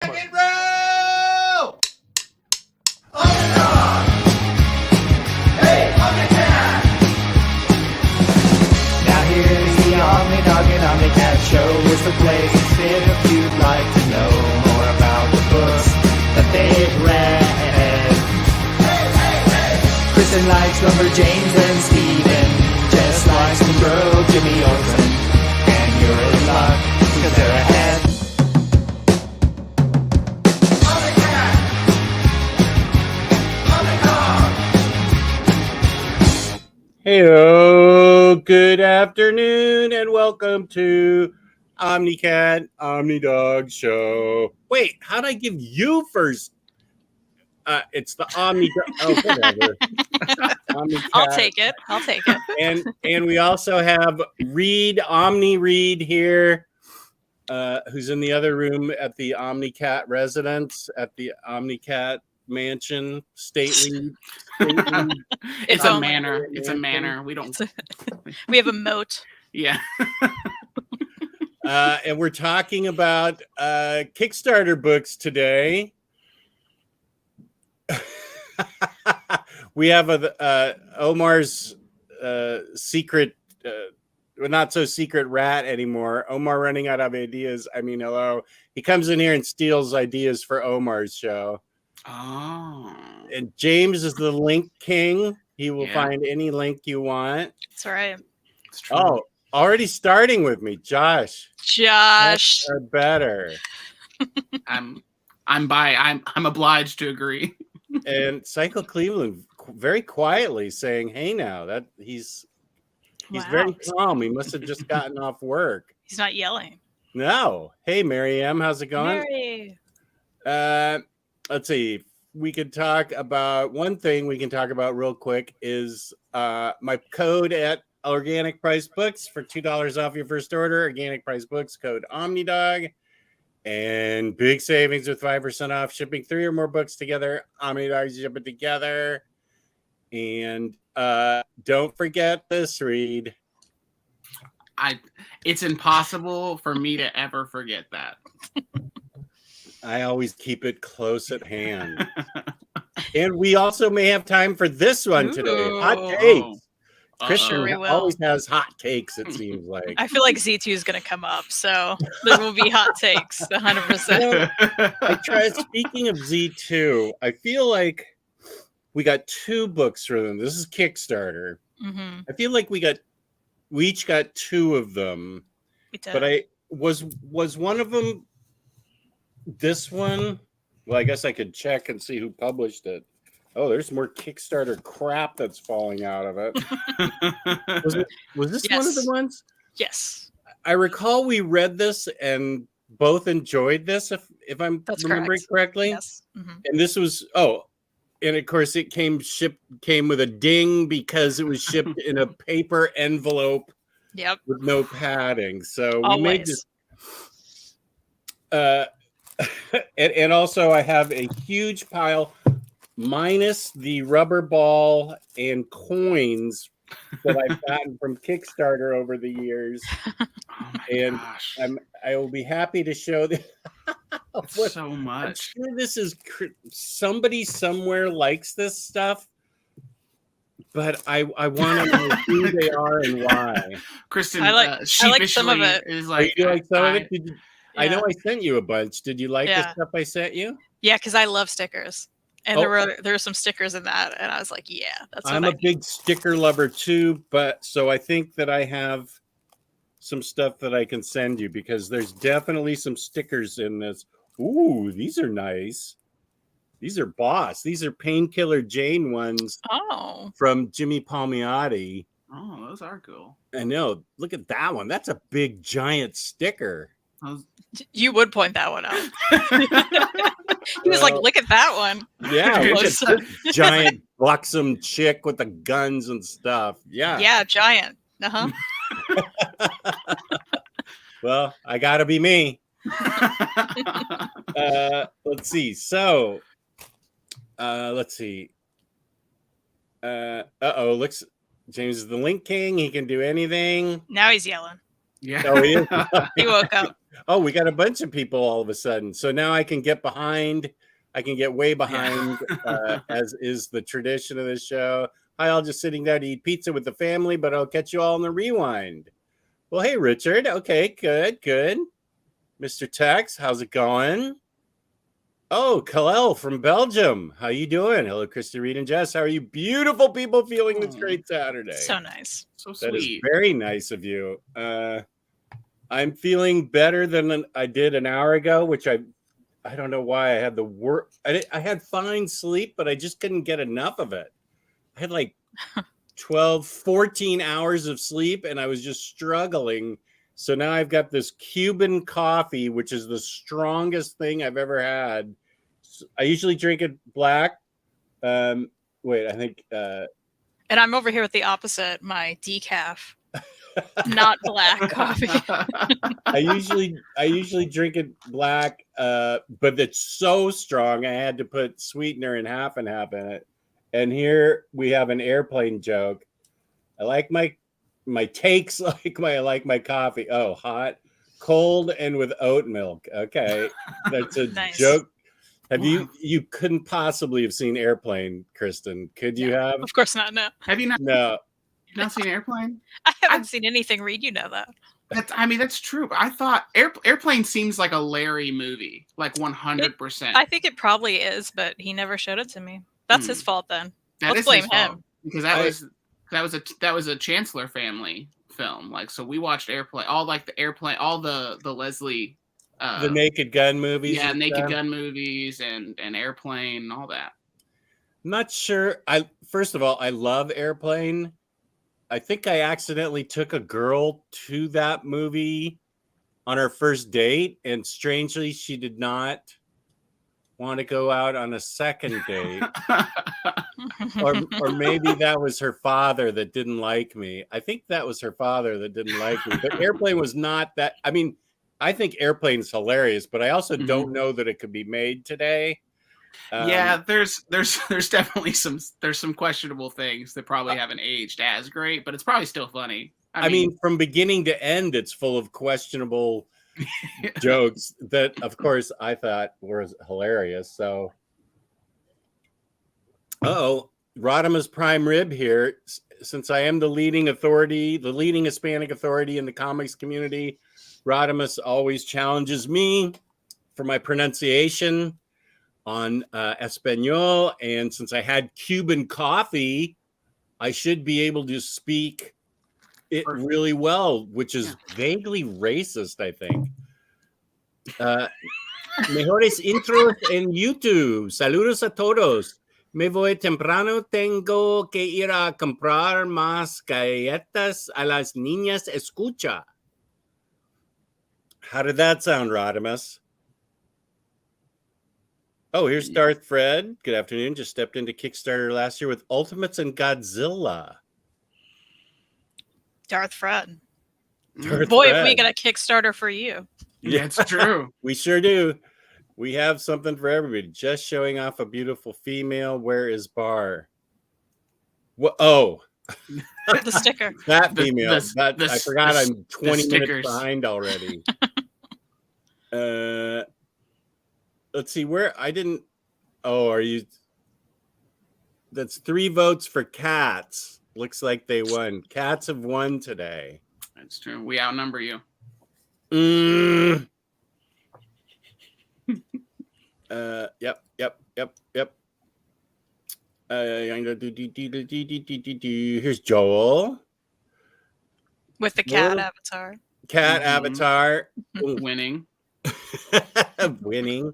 Rock and roll! OmniDog! Hey, OmniCat! Now here's the OmniDog and OmniCat show. Is the place to sit if you'd like to know more about the books that they've read. Kristen likes Lumber James and Steven just likes to bro Jimmy Olsen. And you're in luck because they're ahead. Hey, good afternoon and welcome to OmniCat, OmniDog show. Wait, how'd I give you first? It's the OmniDog. Oh, whatever. I'll take it. And we also have Omni here, who's in the other room at the OmniCat residence at the OmniCat mansion, stately. It's a manor. It's a manor. We don't. We have a moat. Yeah. And we're talking about KickStarter books today. We have Omar's secret, not so secret rat anymore. Omar running out of ideas. I mean, hello. He comes in here and steals ideas for Omar's show. Oh. And James is the link king. He will find any link you want. That's right. It's true. Oh, already starting with me, Josh. Or better. I'm obliged to agree. And Cycle Cleveland very quietly saying, "Hey, now that he's very calm. He must have just gotten off work. He's not yelling. No. Hey, Mary M, how's it going? Mary. Let's see. We could talk about one thing we can talk about real quick is my code at Organic Price Books for $2 off your first order. Organic Price Books, code OmniDog. And big savings with 5% off shipping 3 or more books together. OmniDog ship it together. And don't forget this, Reed. It's impossible for me to ever forget that. I always keep it close at hand. And we also may have time for this one today. Hot takes. Christian always has hot takes, it seems like. I feel like Z2 is going to come up, so there will be hot takes, 100%. Speaking of Z2, I feel like we got 2 books for them. This is KickStarter. Mm-hmm. I feel like we each got 2 of them. But I was one of them this one? Well, I guess I could check and see who published it. Oh, there's more KickStarter crap that's falling out of it. Was this one of the ones? Yes. I recall we read this and both enjoyed this, if I'm remembering correctly. Yes. Mm-hmm. And this was and of course it came with a ding because it was shipped in a paper envelope. Yep. With no padding. So always. We made this. And also I have a huge pile minus the rubber ball and coins that I've gotten from KickStarter over the years. Gosh. I will be happy to show this. So much. I'm sure this is somebody somewhere likes this stuff, but I want to know who they are and why. Kristen, I like some of it. Is like, you like some of it? I know I sent you a bunch. Did you like the stuff I sent you? Yeah, because I love stickers. And there were some stickers in that, and I was like, yeah, that's what I'm a big sticker lover too, but so I think that I have some stuff that I can send you because there's definitely some stickers in this. Ooh, these are nice. These are Boss. These are Painkiller Jane ones from Jimmy Palmiotti. Oh, those are cool. I know. Look at that one. That's a big, giant sticker. You would point that one out. He was like, look at that one. Yeah, look at this giant, buxom chick with the guns and stuff. Yeah. Yeah, giant. Uh-huh. Well, I gotta be me. Let's see. So, let's see. Looks James is the link king. He can do anything. Now he's yelling. Yeah. Oh, it is. He woke up. Oh, we got a bunch of people all of a sudden. So now I can get behind. I can get way behind, as is the tradition of this show. Hi, all just sitting down to eat pizza with the family, but I'll catch you all in the rewind. Well, hey, Richard. Okay, good. Mr. Tex, how's it going? Oh, Kalel from Belgium. How you doing? Hello, Krista, Reed, and Jess. How are you beautiful people feeling this great Saturday? So nice. So That is sweet. very nice of you. I'm feeling better than I did an hour ago, which I don't know why I had the work. I had fine sleep, but I just couldn't get enough of it. I had like 12, 14 hours of sleep, and I was just struggling. So now I've got this Cuban coffee, which is the strongest thing I've ever had. I usually drink it black. Wait, I think. And I'm over here with the opposite, my decaf, not black coffee. I usually drink it black, but it's so strong I had to put sweetener and half in it. And here we have an airplane joke. I like my takes I like my coffee. Oh, hot, cold, and with oat milk. Okay, that's a Nice. joke. Have you couldn't possibly have seen Airplane, Kristen? Could you have? Of course not. No, Have you not? No. You've not seen Airplane? I haven't seen anything. Read, you know that. That's true. But I thought Airplane seems like a Larry movie, like 100%. I think it probably is, but he never showed it to me. That's his fault then. Let's blame him. Because that was a Chancellor family film. Like, so we watched Airplane, all the Leslie, The Naked Gun movies. yeah, Naked Gun movies and Airplane and all that. I'm not sure. First of all, I love Airplane. I think I accidentally took a girl to that movie on our first date, and strangely, she did not want to go out on a second date. or maybe that was her father that didn't like me. I think that was her father that didn't like me. But Airplane was not that. I mean, I think Airplane's hilarious, but I also don't know that it could be made today. Yeah, there's definitely some questionable things that probably haven't aged as great, but it's probably still funny. I mean, from beginning to end, it's full of questionable jokes that, of course, I thought were hilarious. So, Rodima's prime rib here. Since I am the leading Hispanic authority in the comics community, Rodimus always challenges me for my pronunciation on Espanol, and since I had Cuban coffee, I should be able to speak it really well, which is vaguely racist, I think. Mejores intros en YouTube. Saludos a todos. Me voy temprano. Tengo que ir a comprar más galletas a las niñas. Escucha. How did that sound, Rodimus? Oh, here's Darth Fred. Good afternoon. Just stepped into Kickstarter last year with Ultimates and Godzilla. Darth Fred. Darth Boy, Fred. if we get a Kickstarter for you. Yeah, it's true. We sure do. We have something for everybody. Just showing off a beautiful female. Where is Bar? What? Oh, The sticker. that female. I forgot I'm 20 minutes stickers. behind already. Let's see where I didn't. Oh, are you? That's 3 votes for cats. Looks like they won. Cats have won today. That's true. We outnumber you. Yep. Here's Joel With the cat avatar. Cat avatar Winning. winning.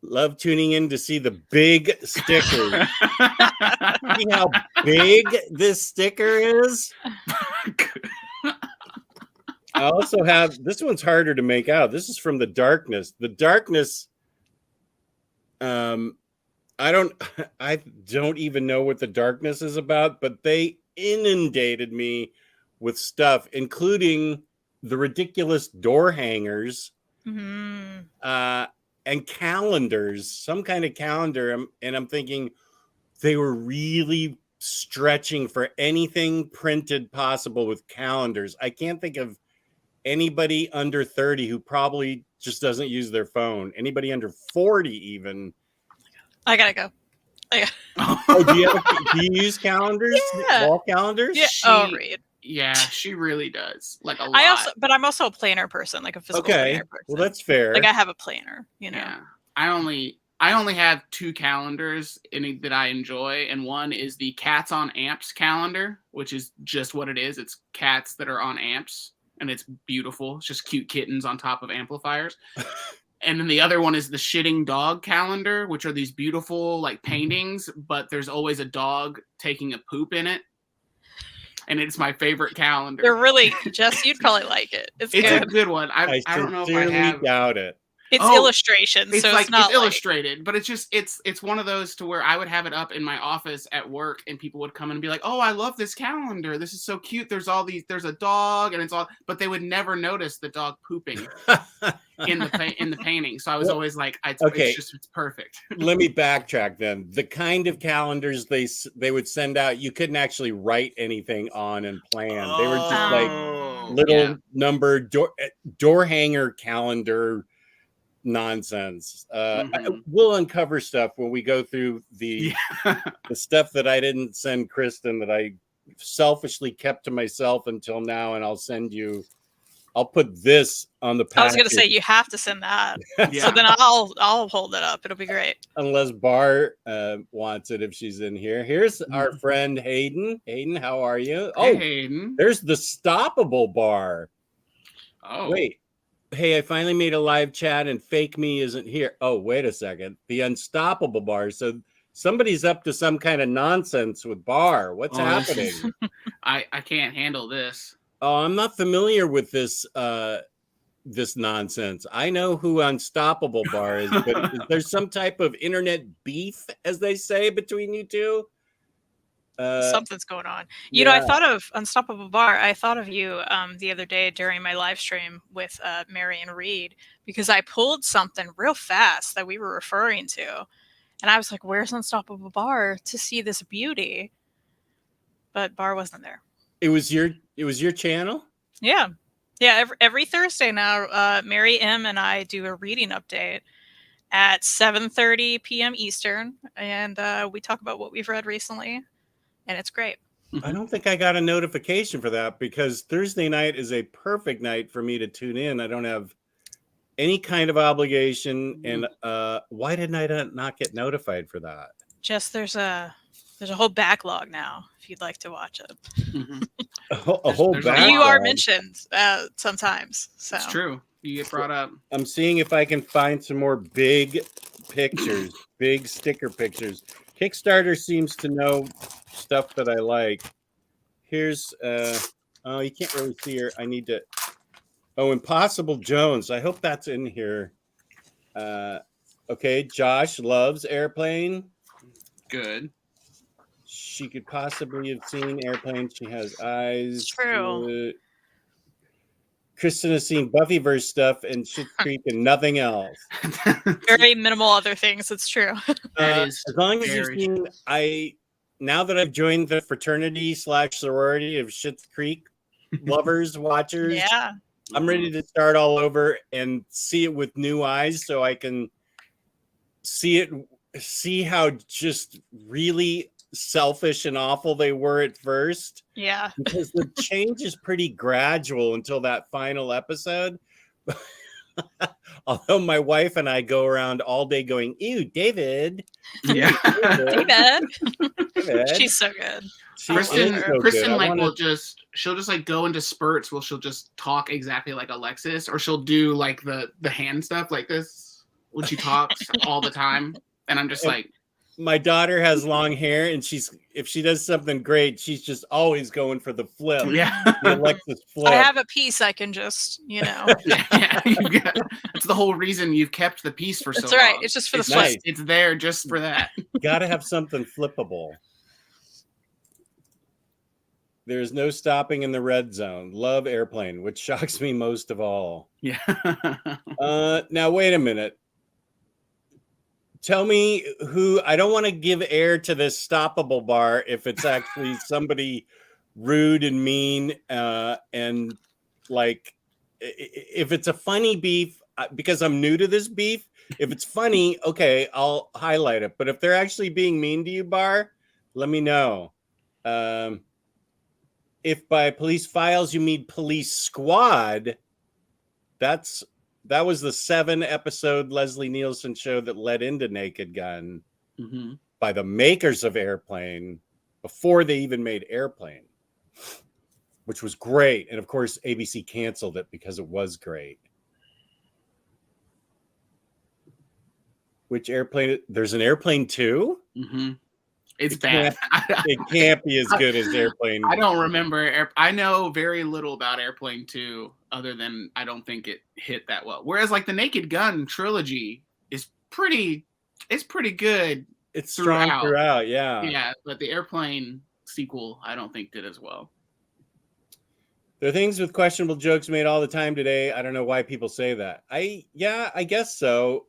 Love tuning in to see the big sticker. See how big this sticker is? I also have this one's harder to make out. This is from The Darkness. The Darkness. I don't even know what The Darkness is about, but they inundated me with stuff, including the ridiculous door hangers. And calendars, some kind of calendar. And I'm thinking they were really stretching for anything printed possible with calendars. I can't think of anybody under 30 who probably just doesn't use their phone. Anybody under 40 even. I gotta go. Oh, do you use calendars? Yeah. Wall calendars? Yeah. Reed. Yeah, she really does. Like a lot. I'm also a planner person, like a physical planner person. Well, that's fair. Like I have a planner, Yeah. I only have 2 calendars that I enjoy, and one is the Cats on Amps calendar, which is just what it is. It's cats that are on amps, and it's beautiful. It's just cute kittens on top of amplifiers. And then the other one is the Shitting Dog calendar, which are these beautiful like paintings, but there's always a dog taking a poop in it. And it's my favorite calendar. They're really, Jess, you'd probably like it. It's good. A good one. I don't know if I have. Doubt it. It's illustration, so it's not it's illustrated, but it's one of those to where I would have it up in my office at work, and people would come and be like, "Oh, I love this calendar. This is so cute. There's a dog, and it's all," but they would never notice the dog pooping in the painting. So I was always like, "It's perfect." Let me backtrack then. The kind of calendars they would send out, you couldn't actually write anything on and plan. They were just like little number door hanger calendar nonsense. We'll uncover stuff when we go through the stuff that I didn't send Kristen, that I selfishly kept to myself until now, and I'll send you. I'll put this on the package. I was going to say you have to send that. So then I'll hold it up. It'll be great. Unless Bar wants it if she's in here. Here's our friend Hayden. Hayden, how are you? Hey, Hayden. There's the stoppable bar. Oh, wait. Hey, I finally made a live chat and fake me isn't here. Oh, wait a second. The unstoppable bar. So somebody's up to some kind of nonsense with Bar. What's happening? I can't handle this. Oh, I'm not familiar with this this nonsense. I know who Unstoppable Bar is, but is there some type of internet beef, as they say, between you two? Something's going on. You know, I thought of Unstoppable Bar. I thought of you the other day during my live stream with Mary and Reed, because I pulled something real fast that we were referring to. And I was like, where's Unstoppable Bar to see this beauty? But Bar wasn't there. It was your channel? Yeah. Yeah, every Thursday now, Mary M and I do a reading update at 7:30 p.m. Eastern, and we talk about what we've read recently. And it's great. I don't think I got a notification for that, because Thursday night is a perfect night for me to tune in. I don't have any kind of obligation. And why didn't I not get notified for that? Just there's a whole backlog now, if you'd like to watch it. Mm-hmm. a whole backlog. You are mentioned sometimes. So. It's true. You get brought up. I'm seeing if I can find some more big pictures, big sticker pictures. Kickstarter seems to know stuff that I like. Here's oh, you can't really see her. I need to Impossible Jones. I hope that's in here. Okay, Josh loves Airplane. Good. She could possibly have seen Airplane. She has eyes. It's true. Kristen has seen Buffyverse stuff and Schitt's Creek and nothing else. Very minimal other things. It's true. As long as you've seen, now that I've joined the fraternity / sorority of Schitt's Creek lovers, watchers, yeah, I'm ready to start all over and see it with new eyes, so I can see how just really selfish and awful they were at first. Yeah, because the change is pretty gradual until that final episode. Although my wife and I go around all day going, "Ew, David." Yeah, David. She's so good. Kristen like she'll just like go into spurts where she'll just talk exactly like Alexis, or she'll do like the hand stuff like this when she talks all the time, and I'm just like. My daughter has long hair, and if she does something great, she's just always going for the flip. Yeah, the Alexis flip. I have a piece I can just, yeah, it's the whole reason you've kept the piece for so long. That's right. It's just for the flip. Nice. It's there just for that. Got to have something flippable. There's no stopping in the red zone. Love Airplane, which shocks me most of all. Yeah. Now wait a minute. Tell me who. I don't want to give air to this stoppable bar if it's actually somebody rude and mean and like if it's a funny beef, because I'm new to this beef, if it's funny, okay, I'll highlight it. But if they're actually being mean to you, Bar, let me know. If by police files you mean police squad, that was the 7-episode Leslie Nielsen show that led into Naked Gun by the makers of Airplane before they even made Airplane, which was great. And of course, ABC canceled it because it was great. Which Airplane? There's an Airplane 2? It's bad. It can't be as good as Airplane. I don't remember. I know very little about Airplane 2, other than I don't think it hit that well. Whereas like the Naked Gun trilogy is pretty good. It's strong throughout, yeah. Yeah, but the Airplane sequel, I don't think did as well. There are things with questionable jokes made all the time today. I don't know why people say that. I guess so.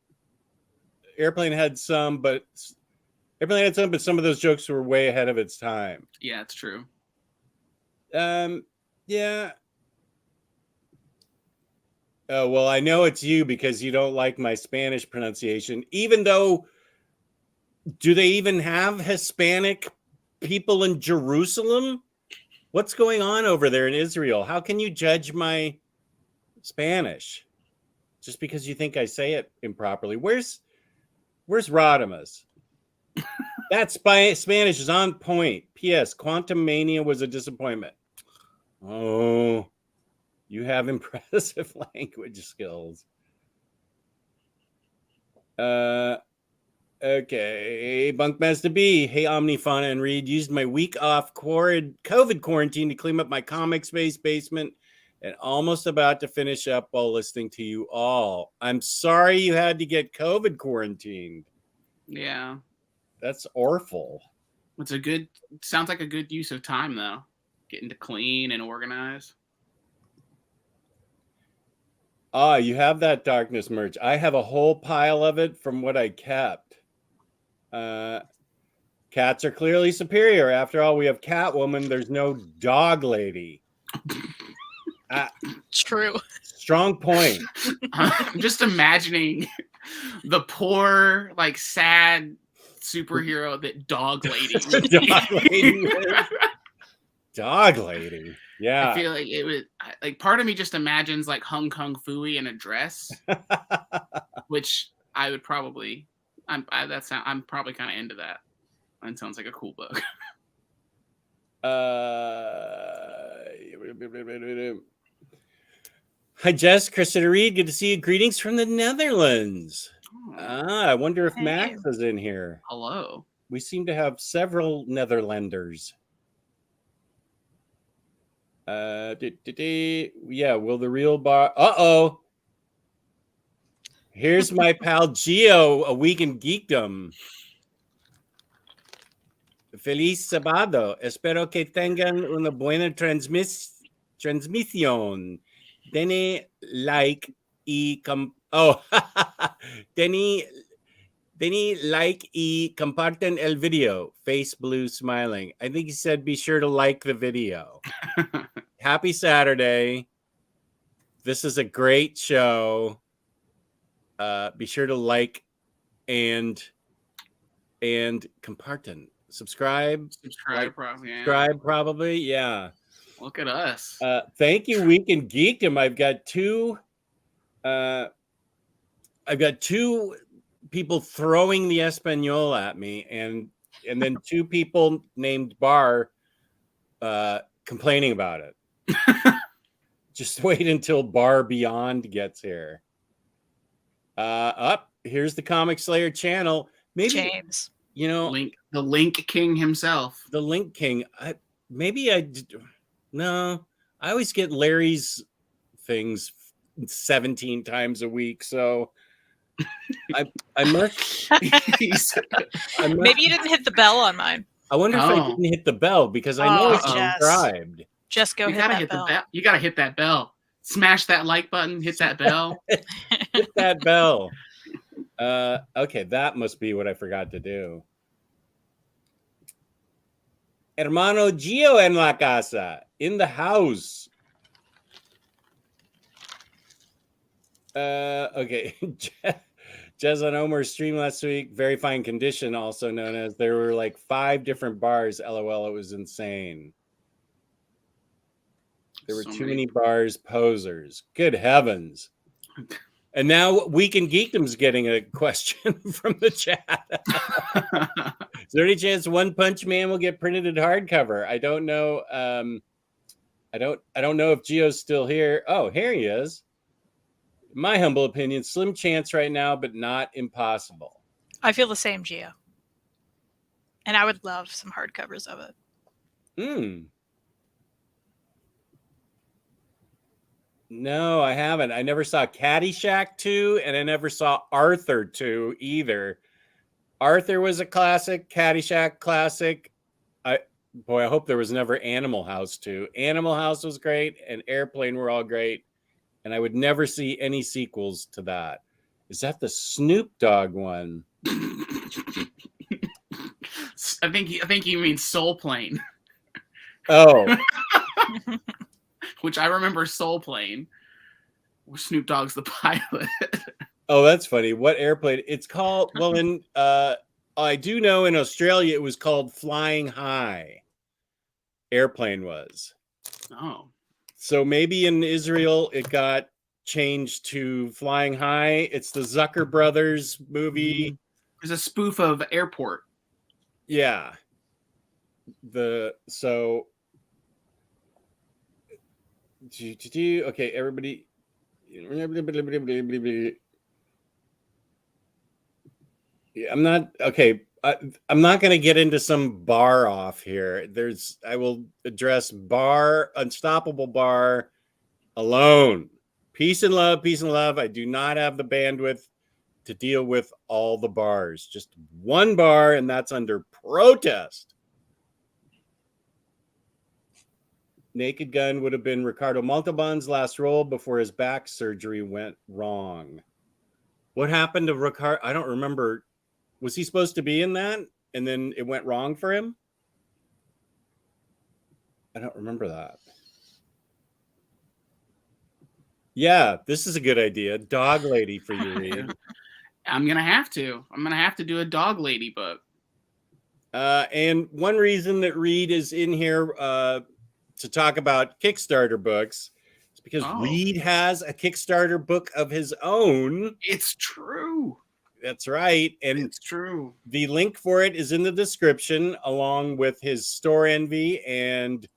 Airplane had some, but some of those jokes were way ahead of its time. Yeah, it's true. Yeah. Oh, well, I know it's you because you don't like my Spanish pronunciation, even though, do they even have Hispanic people in Jerusalem? What's going on over there in Israel? How can you judge my Spanish just because you think I say it improperly? Where's Rodimus? That Spanish is on point. P.S. Quantum Mania was a disappointment. Oh, you have impressive language skills. Okay, Bunkmaster B. Hey, Omnifauna and Reed. Used my week off COVID quarantine to clean up my comic space basement and almost about to finish up while listening to you all. I'm sorry you had to get COVID quarantined. Yeah. That's awful. Sounds like a good use of time, though. Getting to clean and organize. You have that Darkness merch. I have a whole pile of it from what I kept. Cats are clearly superior. After all, we have Catwoman. There's no dog lady. It's true. Strong point. I'm just imagining the poor, like, sad superhero that Dog Lady. Dog lady. Dog lady. Yeah. I feel like it was like part of me just imagines like Hung Kong Fooey in a dress, which I would probably. I'm probably kind of into that. That sounds like a cool book. Hi, Jess, Kristen Reed. Good to see you. Greetings from the Netherlands. Oh. I wonder if Hey. Max is in here. Hello. We seem to have several Netherlanders. Yeah, will the real bar... Uh-oh. Here's my pal Gio, a week in geekdom. Feliz sábado. Espero que tengan una buena transmisión. Denle like y denle like y compartan el video. Face blue smiling. I think he said be sure to like the video. Happy Saturday. This is a great show. Be sure to like and compartan. Subscribe. Subscribe probably. Yeah. Look at us. Thank you, Week in Geekdom. I've got two people throwing the Espanol at me, and then two people named Bar complaining about it. Just wait until Bar Beyond gets here. Here's the Comic Slayer channel. Maybe James. You know, the Link King himself. The Link King. No, I always get Larry's things 17 times a week, so I must. Maybe you didn't hit the bell on mine. I wonder if I didn't hit the bell because I know it's Jess. subscribed. Just go You hit gotta that hit bell. the bell. You gotta hit that bell. Smash that like button. Hit that bell. Hit that bell. Okay, that must be what I forgot to do. Hermano Gio en la casa, in the house. Okay. Jez on Omer's stream last week. Very fine condition, also known as there were like 5 different bars. LOL, it was insane. There were too many bars. Posers. Good heavens. And now Weekend Geekdom's getting a question from the chat. Is there any chance One Punch Man will get printed in hardcover? I don't know. I don't know if Gio's still here. Oh, here he is. In my humble opinion, slim chance right now, but not impossible. I feel the same, Gio. And I would love some hardcovers of it. No, I haven't. I never saw Caddyshack 2, and I never saw Arthur 2 either. Arthur was a classic. Caddyshack classic. I hope there was never Animal House 2. Animal House was great, and Airplane were all great. And I would never see any sequels to that. Is that the Snoop Dogg one? I think you mean Soul Plane. Oh. Which I remember Soul Plane, where Snoop Dogg's the pilot. Oh, that's funny. What airplane? It's called, well, I do know in Australia it was called Flying High. Airplane was. Oh. So maybe in Israel it got changed to Flying High. It's the Zucker Brothers movie. There's a spoof of Airport. Yeah. Okay, everybody. I'm not going to get into some bar off here. I will address Unstoppable Bar alone. Peace and love. I do not have the bandwidth to deal with all the bars. Just one bar, and that's under protest. Naked Gun would have been Ricardo Montalban's last role before his back surgery went wrong. What happened to Ricardo? I don't remember. Was he supposed to be in that and then it went wrong for him? I don't remember that. Yeah, this is a good idea. Dog Lady for you, Reed. I'm going to have to do a Dog Lady book. And one reason that Reed is in here to talk about Kickstarter books is because Reed has a Kickstarter book of his own. It's true. That's right. And it's true. The link for it is in the description, along with his Store Envy and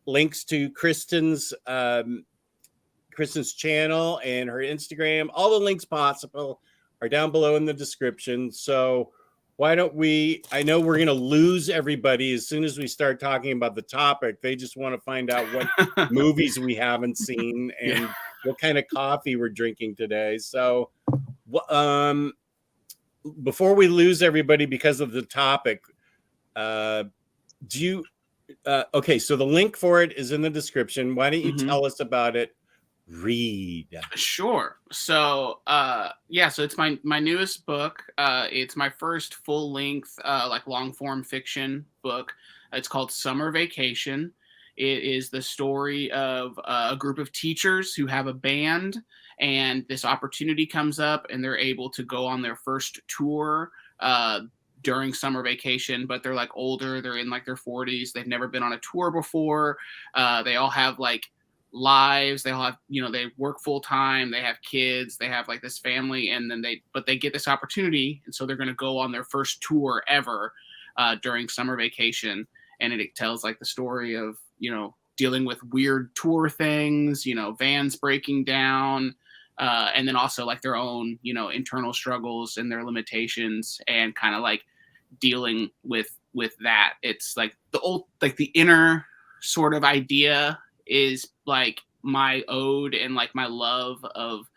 links to Kristen's channel and her Instagram. All the links possible are down below in the description. So why don't I know we're going to lose everybody as soon as we start talking about the topic. They just want to find out what movies we haven't seen and what kind of coffee we're drinking today. So, before we lose everybody because of the topic, okay, so the link for it is in the description. Why don't you tell us about it, Reed? Sure. So, so it's my newest book. It's my first full-length, long-form fiction book. It's called Summer Vacation. It is the story of a group of teachers who have a band, and this opportunity comes up, and they're able to go on their first tour during summer vacation, but they're older. They're in their 40s. They've never been on a tour before. They all have lives. They all have, they work full time. They have kids. They have this family, and then they get this opportunity, and so they're going to go on their first tour ever during summer vacation. And it tells the story of dealing with weird tour things, vans breaking down, and then also their own internal struggles and their limitations, and kind of dealing with that. It's the inner sort of idea is my ode and my love of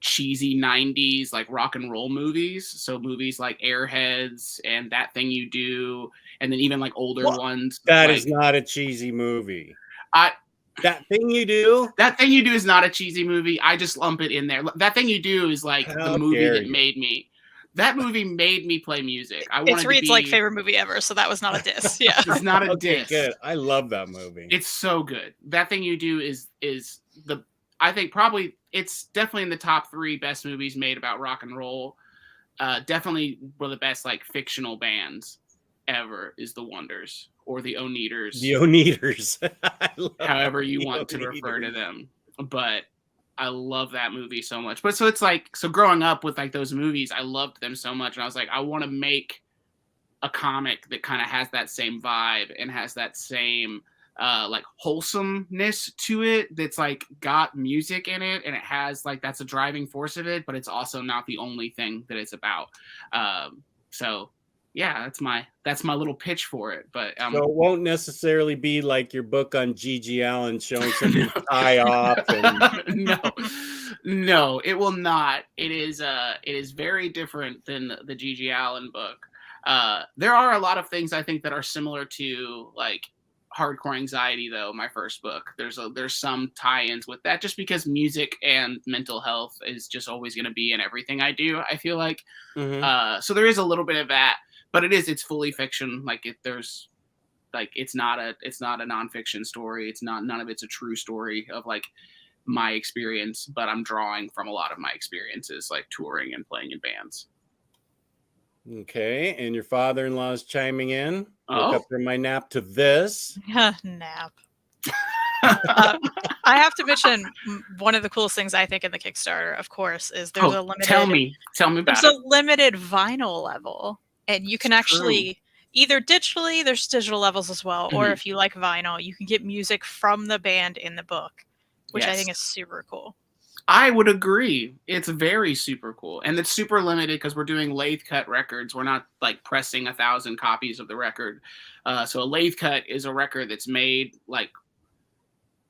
cheesy 90s rock and roll movies. So movies like Airheads and That Thing You Do, and then even older ones. That is not a cheesy movie. That Thing You Do? That Thing You Do is not a cheesy movie. I just lump it in there. That Thing You Do is the movie that made me. That movie made me play music. It's Reed's favorite movie ever, so that was not a diss. Yeah, it's not a diss. Good. I love that movie. It's so good. That Thing You Do is I think probably it's definitely in the top 3 best movies made about rock and roll. Definitely one of the best like fictional bands ever is the Wonders or the Oneaters. The Oneaters. However you want to refer to them. But I love that movie so much. But so it's like, so growing up with like those movies, I loved them so much. And I was like, I want to make a comic that kind of has that same vibe and has that same like wholesomeness to it, that's like got music in it, and it has like, that's a driving force of it, but it's also not the only thing that it's about. So yeah, that's my little pitch for it. But so it won't necessarily be like your book on Gigi Allen showing something tie off. And... no, it will not. It is very different than the Gigi Allen book. There are a lot of things I think that are similar to like Hardcore Anxiety, though, my first book. There's some tie-ins with that, just because music and mental health is just always going to be in everything I do, I feel like. So there is a little bit of that, but it's fully fiction. Like it's not a nonfiction story. None of it's a true story of like my experience, but I'm drawing from a lot of my experiences, like touring and playing in bands. Okay, and your father-in-law is chiming in. Woke up from my nap to this. Nap. I have to mention one of the coolest things I think in the Kickstarter, of course, is there's a limited. Tell me about there's a limited vinyl level, and you can actually either digitally. There's digital levels as well, or if you like vinyl, you can get music from the band in the book, which I think is super cool. I would agree. It's very super cool. And it's super limited because we're doing lathe cut records. We're not like pressing 1,000 copies of the record. So a lathe cut is a record that's made like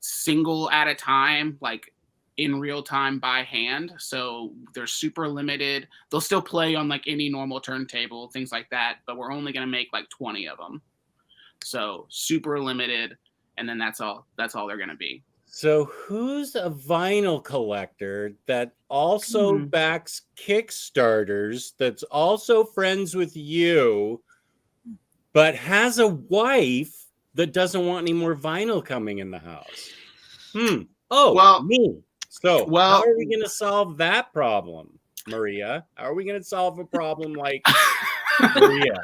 single at a time, like in real time by hand. So they're super limited. They'll still play on like any normal turntable, things like that. But we're only going to make like 20 of them. So super limited. And then that's all they're going to be. So who's a vinyl collector that also backs Kickstarters, that's also friends with you, but has a wife that doesn't want any more vinyl coming in the house? Oh, well, me. So how are we going to solve that problem, Maria? How are we going to solve a problem like Maria?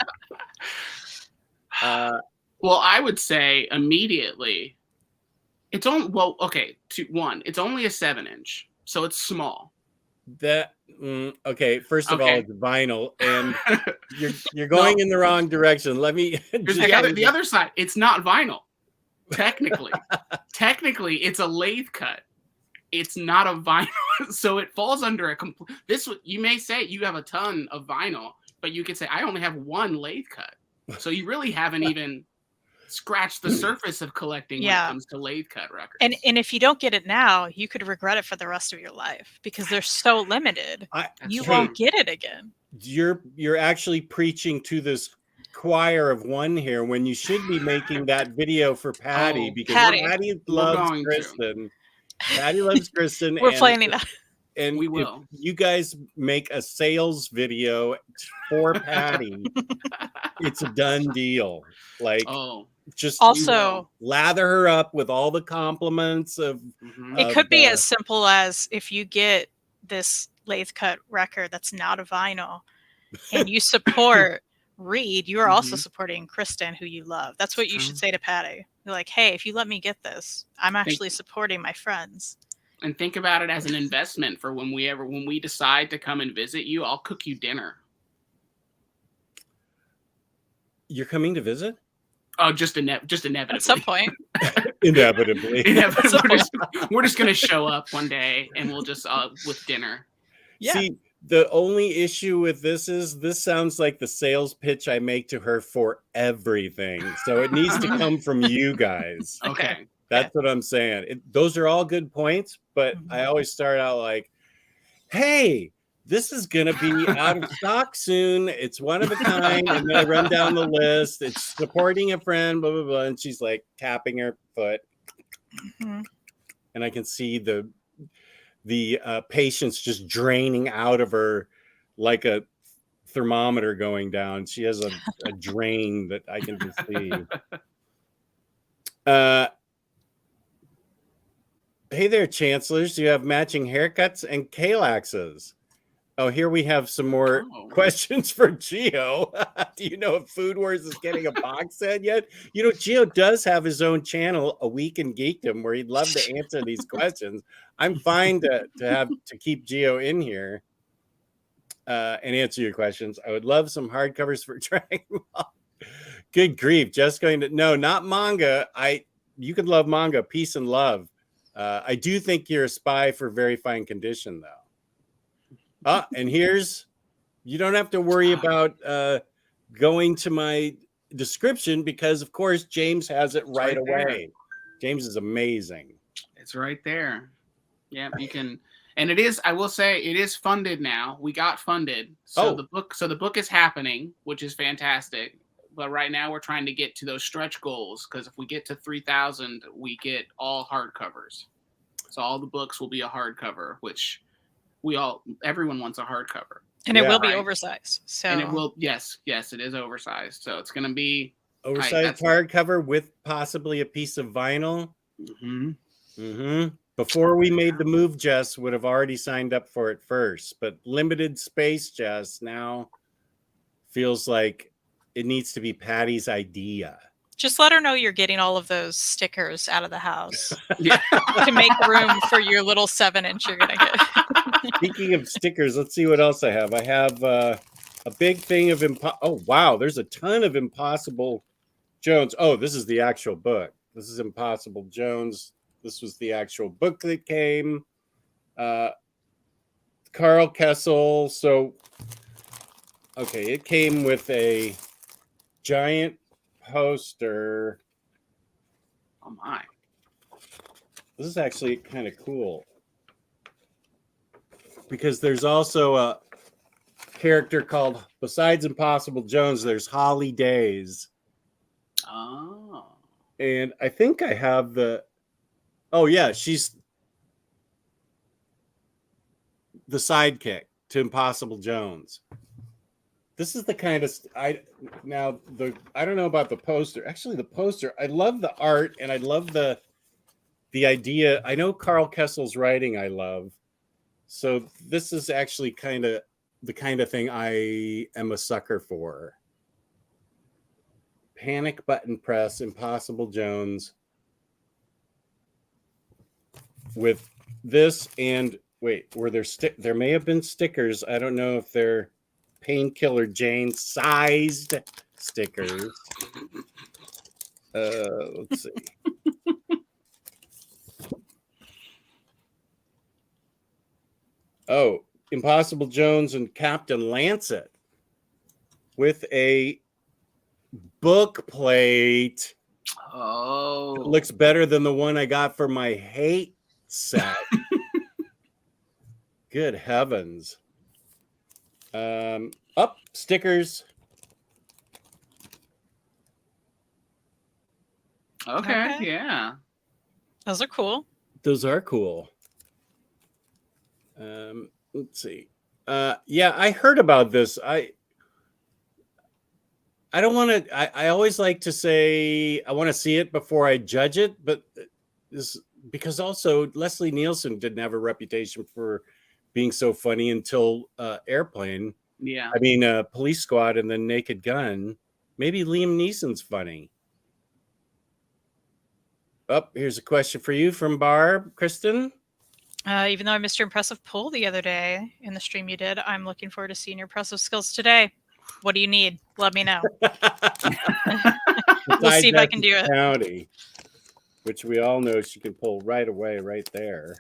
Well, I would say immediately... It's only it's only a 7-inch, so it's small. Okay. First of all, it's vinyl, and you're going in the wrong direction. Let me. The other side. It's not vinyl. Technically, it's a lathe cut. It's not a vinyl, so it falls under a complete. You may say you have a ton of vinyl, but you could say I only have one lathe cut. So you really haven't even scratch the surface of collecting when it comes to lathe cut records. And if you don't get it now, you could regret it for the rest of your life because they're so limited. You won't get it again. You're actually preaching to this choir of one here when you should be making that video for Patty, because Patty loves Kristen. Patty loves Kristen. We're planning that. And we will. If you guys make a sales video for Patty, it's a done deal. Like, just also lather her up with all the compliments of. It could be as simple as if you get this lathe cut record that's not a vinyl, and you support Reed, you are also supporting Kristen, who you love. That's what you should say to Patty. You're like, hey, if you let me get this, I'm actually supporting my friends. And think about it as an investment for when we decide to come and visit you, I'll cook you dinner. You're coming to visit? Oh, just inevitably. At some point. Inevitably. We're just going to show up one day and we'll just with dinner. Yeah. See, the only issue with this is this sounds like the sales pitch I make to her for everything. So it needs to come from you guys. Okay. That's what I'm saying. Those are all good points, but I always start out like, hey, this is going to be out of stock soon. It's one of a kind. And then I run down the list. It's supporting a friend, blah, blah, blah. And she's like tapping her foot. And I can see the patience just draining out of her like a thermometer going down. She has a drain that I can just see. Hey there, chancellors. You have matching haircuts and Kalaxes. Oh, here we have some more questions for Geo. Do you know if Food Wars is getting a box set yet? You know, Geo does have his own channel, A Week in Geekdom, where he'd love to answer these questions. I'm fine to keep Geo in here and answer your questions. I would love some hardcovers for Dragon Ball. Good grief, just going to no, not manga. You could love manga, peace and love. I do think you're a spy for very fine condition, though. And you don't have to worry about going to my description because, of course, James has it right away. James is amazing. It's right there. Yeah, you can. And it is, I will say, it is funded now. We got funded. So the book is happening, which is fantastic. But right now we're trying to get to those stretch goals because if we get to 3,000, we get all hardcovers. So all the books will be a hardcover, which everyone wants a hardcover. And it will be oversized. So and it will, yes, it is oversized. So it's going to be oversized hardcover with possibly a piece of vinyl. Before we made the move, Jess would have already signed up for it first, but limited space, Jess, now feels like it needs to be Patty's idea. Just let her know you're getting all of those stickers out of the house to make room for your little 7-inch you're going to get. Speaking of stickers, let's see what else I have. I have a big thing of oh, wow. There's a ton of Impossible Jones. Oh, this is the actual book. This is Impossible Jones. This was the actual book that came. Carl Kessel. So, okay, it came with a giant poster. Oh my. This is actually kind of cool because there's also a character called, besides Impossible Jones, there's Holly Days. Oh. And I think I have she's the sidekick to Impossible Jones. This is the kind of I don't know about the poster. Actually, the poster, I love the art and I love the idea. I know Carl Kessel's writing I love. So this is actually kind of the kind of thing I am a sucker for. Panic Button Press, Impossible Jones. With this and there may have been stickers. I don't know if they're Painkiller Jane sized stickers. Let's see. Oh, Impossible Jones and Captain Lancet with a book plate. Oh, it looks better than the one I got for my hate set. Good heavens. Stickers. Okay, yeah. Those are cool. Those are cool. Let's see. I heard about this. I don't want to. I always like to say I want to see it before I judge it, but this because also Leslie Nielsen didn't have a reputation for being so funny until Airplane. Yeah. I mean, Police Squad and then Naked Gun. Maybe Liam Neeson's funny. Oh, here's a question for you from Barb. Kristen? Even though I missed your impressive pull the other day in the stream you did, I'm looking forward to seeing your impressive skills today. What do you need? Let me know. We'll see if I can do it. County, which we all know she can pull right away, right there.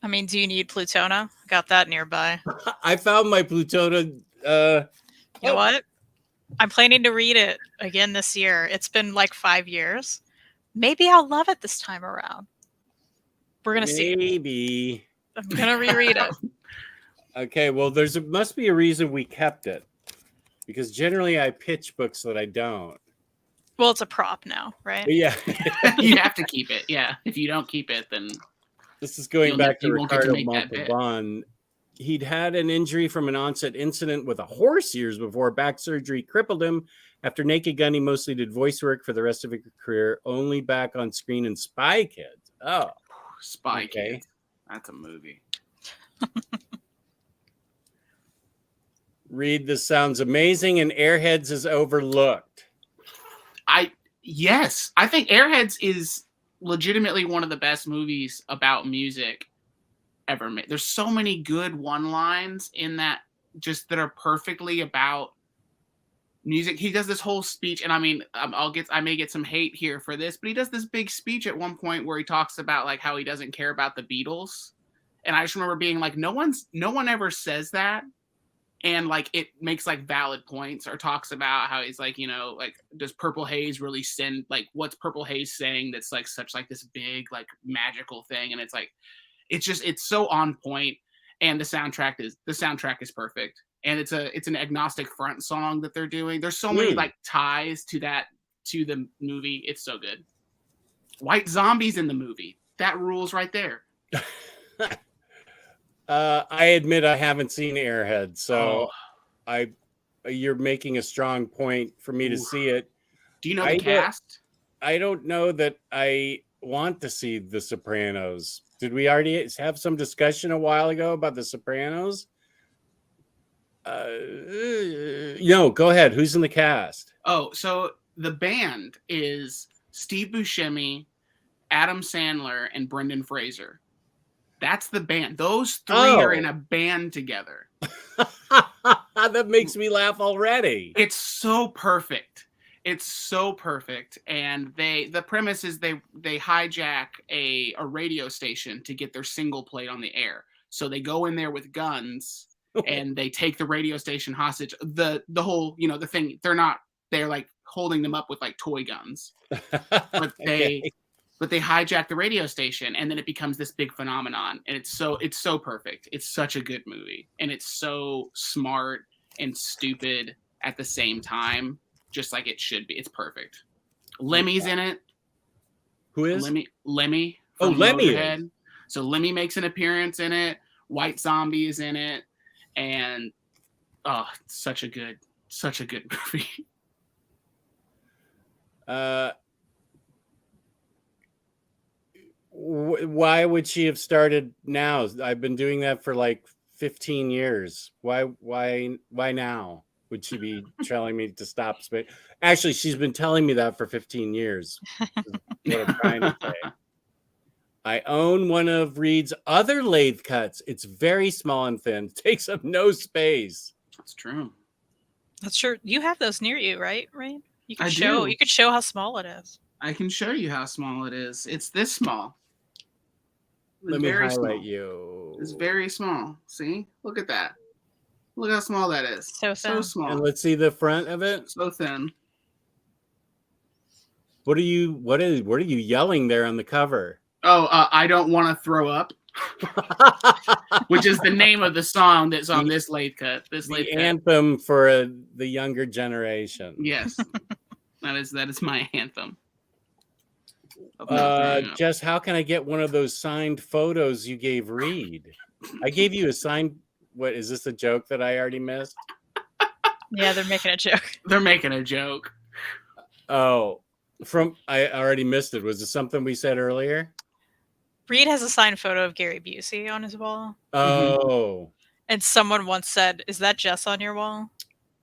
I mean, do you need Plutona? Got that nearby. I found my Plutona. You know what? I'm planning to read it again this year. It's been like 5 years. Maybe I'll love it this time around. We're going to see. Maybe. I'm going to reread it. Okay, well, must be a reason we kept it. Because generally I pitch books that I don't. Well, it's a prop now, right? Yeah. You have to keep it. Yeah. If you don't keep it, then... This is going back to Ricardo Montalban. He'd had an injury from an onset incident with a horse years before. Back surgery crippled him. After Naked Gun, he mostly did voice work for the rest of his career, only back on screen in Spy Kids. Oh. Spy Okay. Kids. That's a movie. Reed, this sounds amazing, and Airheads is overlooked. Yes, I think Airheads is legitimately one of the best movies about music ever made. There's so many good one lines in that that are perfectly about music. He does this whole speech, and I mean, I may get some hate here for this, but he does this big speech at one point where he talks about like how he doesn't care about the Beatles, and I just remember being like, no one ever says that. And like it makes like valid points, or talks about how he's like, like, does Purple Haze really send, like, what's Purple Haze saying that's like such like this big like magical thing? And it's like, it's so on point, and the soundtrack is perfect, and it's an agnostic front song that they're doing. There's so many like ties to the movie. It's so good. White zombies in the movie, that rules right there. I admit I haven't seen Airheads, so you're making a strong point for me to see it. Do you know the cast? I don't know that I want to see The Sopranos. Did we already have some discussion a while ago about The Sopranos? No, go ahead. Who's in the cast? Oh, so the band is Steve Buscemi, Adam Sandler, and Brendan Fraser. That's the band. Those three are in a band together. That makes me laugh already. It's so perfect. It's so perfect. And the premise is they hijack a radio station to get their single played on the air. So they go in there with guns and they take the radio station hostage. The whole, the thing, they're like holding them up with like toy guns. But they hijack the radio station, and then it becomes this big phenomenon. And it's so perfect. It's such a good movie, and it's so smart and stupid at the same time, just like it should be. It's perfect. Lemmy's in it. Who is Lemmy? Oh, Lemmy is. So Lemmy makes an appearance in it. White Zombie is in it, and it's such a good movie. Why would she have started now? I've been doing that for like 15 years. Why now would she be telling me to stop? Actually, she's been telling me that for 15 years. What I'm trying to say. I own one of Reed's other lathe cuts. It's very small and thin. It takes up no space. That's true. That's true. You have those near you, right, Reed? You could do. show how small it is. I can show you how small it is. It's this small. Let me highlight you. It's very small. See? Look at that. Look how small that is. So thin. So small. And let's see the front of it. So thin. What are you yelling there on the cover? Oh, I don't want to throw up. Which is the name of the song that's on this lathe cut. The anthem for the younger generation. Yes. that is my anthem. Jess, how can I get one of those signed photos you gave Reed? I gave you a signed. What is this, a joke that I already missed? Yeah, they're making a joke. They're making a joke. Oh, I already missed it. Was it something we said earlier? Reed has a signed photo of Gary Busey on his wall. Oh. And someone once said, "Is that Jess on your wall?"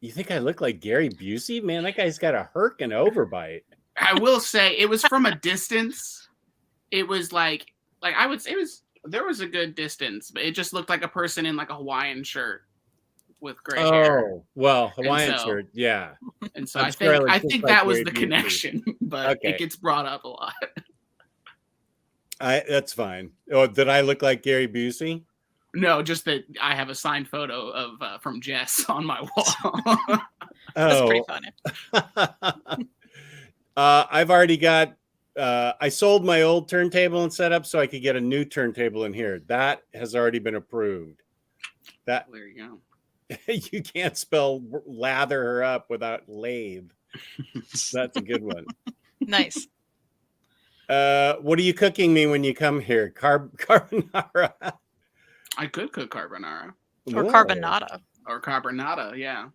You think I look like Gary Busey? Man, that guy's got a Herc and overbite. I will say it was from a distance. It was like I would say there was a good distance, but it just looked like a person in like a Hawaiian shirt with gray hair. Oh, well, Hawaiian shirt, yeah. And so I think that was the connection, but it gets brought up a lot. That's fine. Oh, did I look like Gary Busey? No, just that I have a signed photo of from Jess on my wall. That's pretty funny. I've already got. I sold my old turntable and setup so I could get a new turntable in here. That has already been approved. There you go. You can't spell lather her up without lathe. That's a good one. Nice. What are you cooking me when you come here? Carbonara. I could cook carbonara. Or carbonata. Or carbonata, yeah.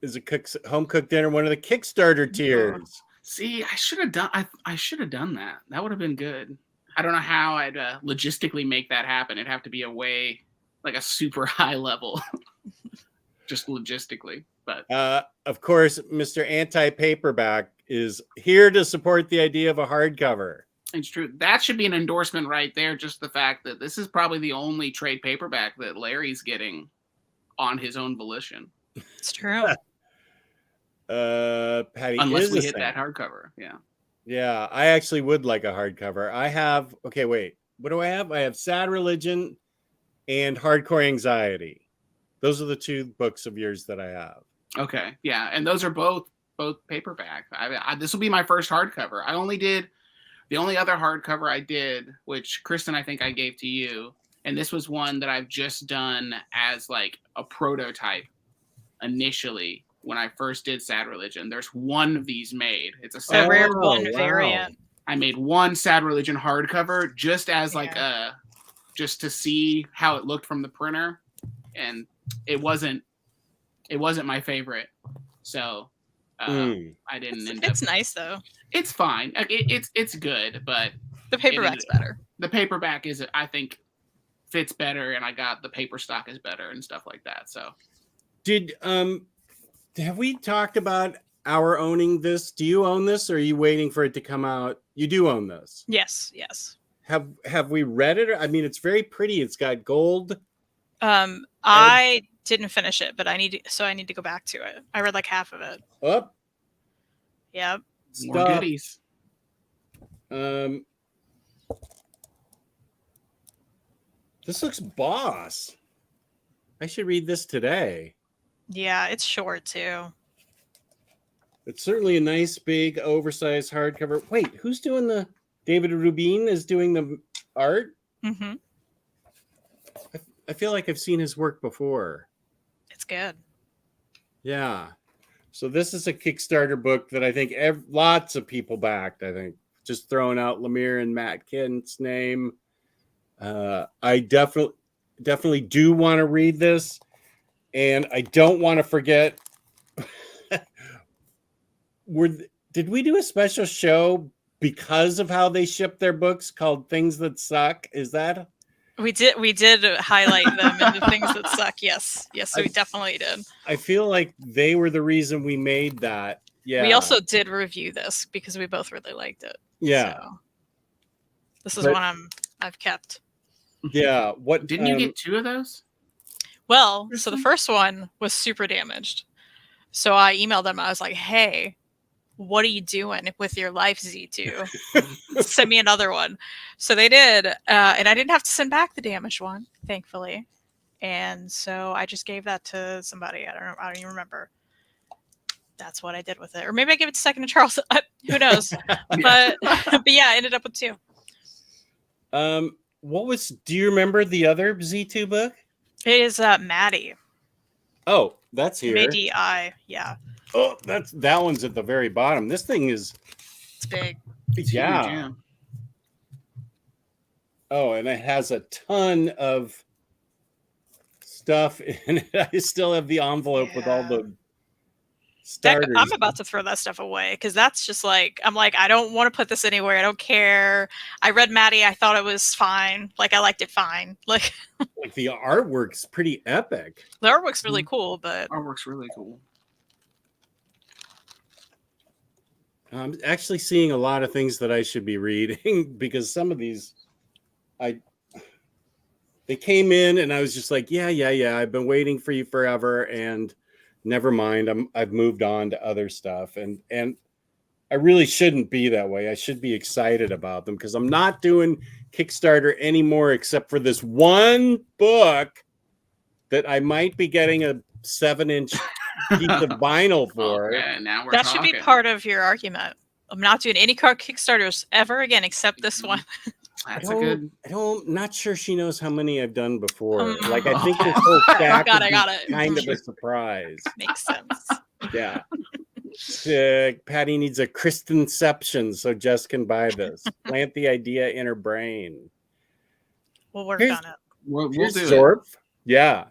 Is a home cooked dinner one of the KickStarter tiers? See, I should have done that. That would have been good. I don't know how I'd logistically make that happen. It'd have to be a super high level, just logistically. But of course, Mr. Anti-Paperback is here to support the idea of a hardcover. it's true. That should be an endorsement right there. Just the fact that this is probably the only trade paperback that Larry's getting on his own volition. It's true. Patty, Unless we a hit thing. that hardcover. Yeah. Yeah, I actually would like a hardcover. I have, okay, wait. What do I have? I have Sad Religion and Hardcore Anxiety. Those are the two books of yours that I have. Okay. Yeah. And those are both paperback. This will be my first hardcover. The only other hardcover I did, which Kristen, I think I gave to you, and this was one that I've just done as like a prototype initially when I first did Sad Religion. There's one of these made. It's a rare one variant. I made one Sad Religion hardcover just as like just to see how it looked from the printer, and it wasn't my favorite. So I didn't end up. It's nice though. It's fine. It's good, but the paperback's better. The paperback is, I think, fits better, and I got the paper stock is better and stuff like that. So, have we talked about our owning this? Do you own this, or are you waiting for it to come out? You do own this. Yes. Have we read it? I mean, it's very pretty. It's got gold. I didn't finish it, but I need to go back to it. I read like half of it. Oh. Yep. More goodies. This looks boss. I should read this today. Yeah, it's short too. It's certainly a nice, big, oversized hardcover. Wait, who's doing the? David Rubin is doing the art? Mm-hmm. I feel like I've seen his work before. It's good. Yeah. So this is a Kickstarter book that I think lots of people backed, I think. Just throwing out Lemire and Matt Kent's name. I definitely do want to read this. And I don't want to forget. Did we do a special show because of how they ship their books called Things That Suck? Is that? We did highlight them in the Things That Suck. Yes, we definitely did. I feel like they were the reason we made that. Yeah. We also did review this because we both really liked it. Yeah. So this is one I've kept. Yeah. What didn't you get two of those? Well, so the first one was super damaged. So I emailed them. I was like, "Hey, what are you doing with your life, Z2? Send me another one." So they did, and I didn't have to send back the damaged one, thankfully. And so I just gave that to somebody. I don't even remember. That's what I did with it, or maybe I gave it to Second and Charles. Who knows? but yeah, I ended up with two. Do you remember the other Z2 book? It is Maddie. Oh, that's here. M-A-D-I, yeah. Oh, that one's at the very bottom. This thing is... It's big. Yeah. Huge, yeah. Oh, and it has a ton of stuff in it. I still have the envelope with all the starters. I'm about to throw that stuff away because that's just like, I'm like, I don't want to put this anywhere. I don't care. I read Maddie. I thought it was fine. Like, I liked it fine. Like the artwork's pretty epic. The artwork's really cool, but... Artwork's really cool. I'm actually seeing a lot of things that I should be reading because some of these, they came in and I was just like, yeah. I've been waiting for you forever, and never mind. I've moved on to other stuff, and I really shouldn't be that way. I should be excited about them because I'm not doing Kickstarter anymore, except for this one book that I might be getting a 7-inch piece of vinyl for. Okay, now we're that talking. Should be part of your argument. I'm not doing any Kickstarters ever again except this one. That's a good. Not sure she knows how many I've done before. Like, I think this whole stack I got is it. kind of a surprise. Makes sense. Yeah. Patty needs a Kristenception so Jess can buy this. Plant the idea in her brain. We'll work on it. We'll do Zorf. it. Yeah.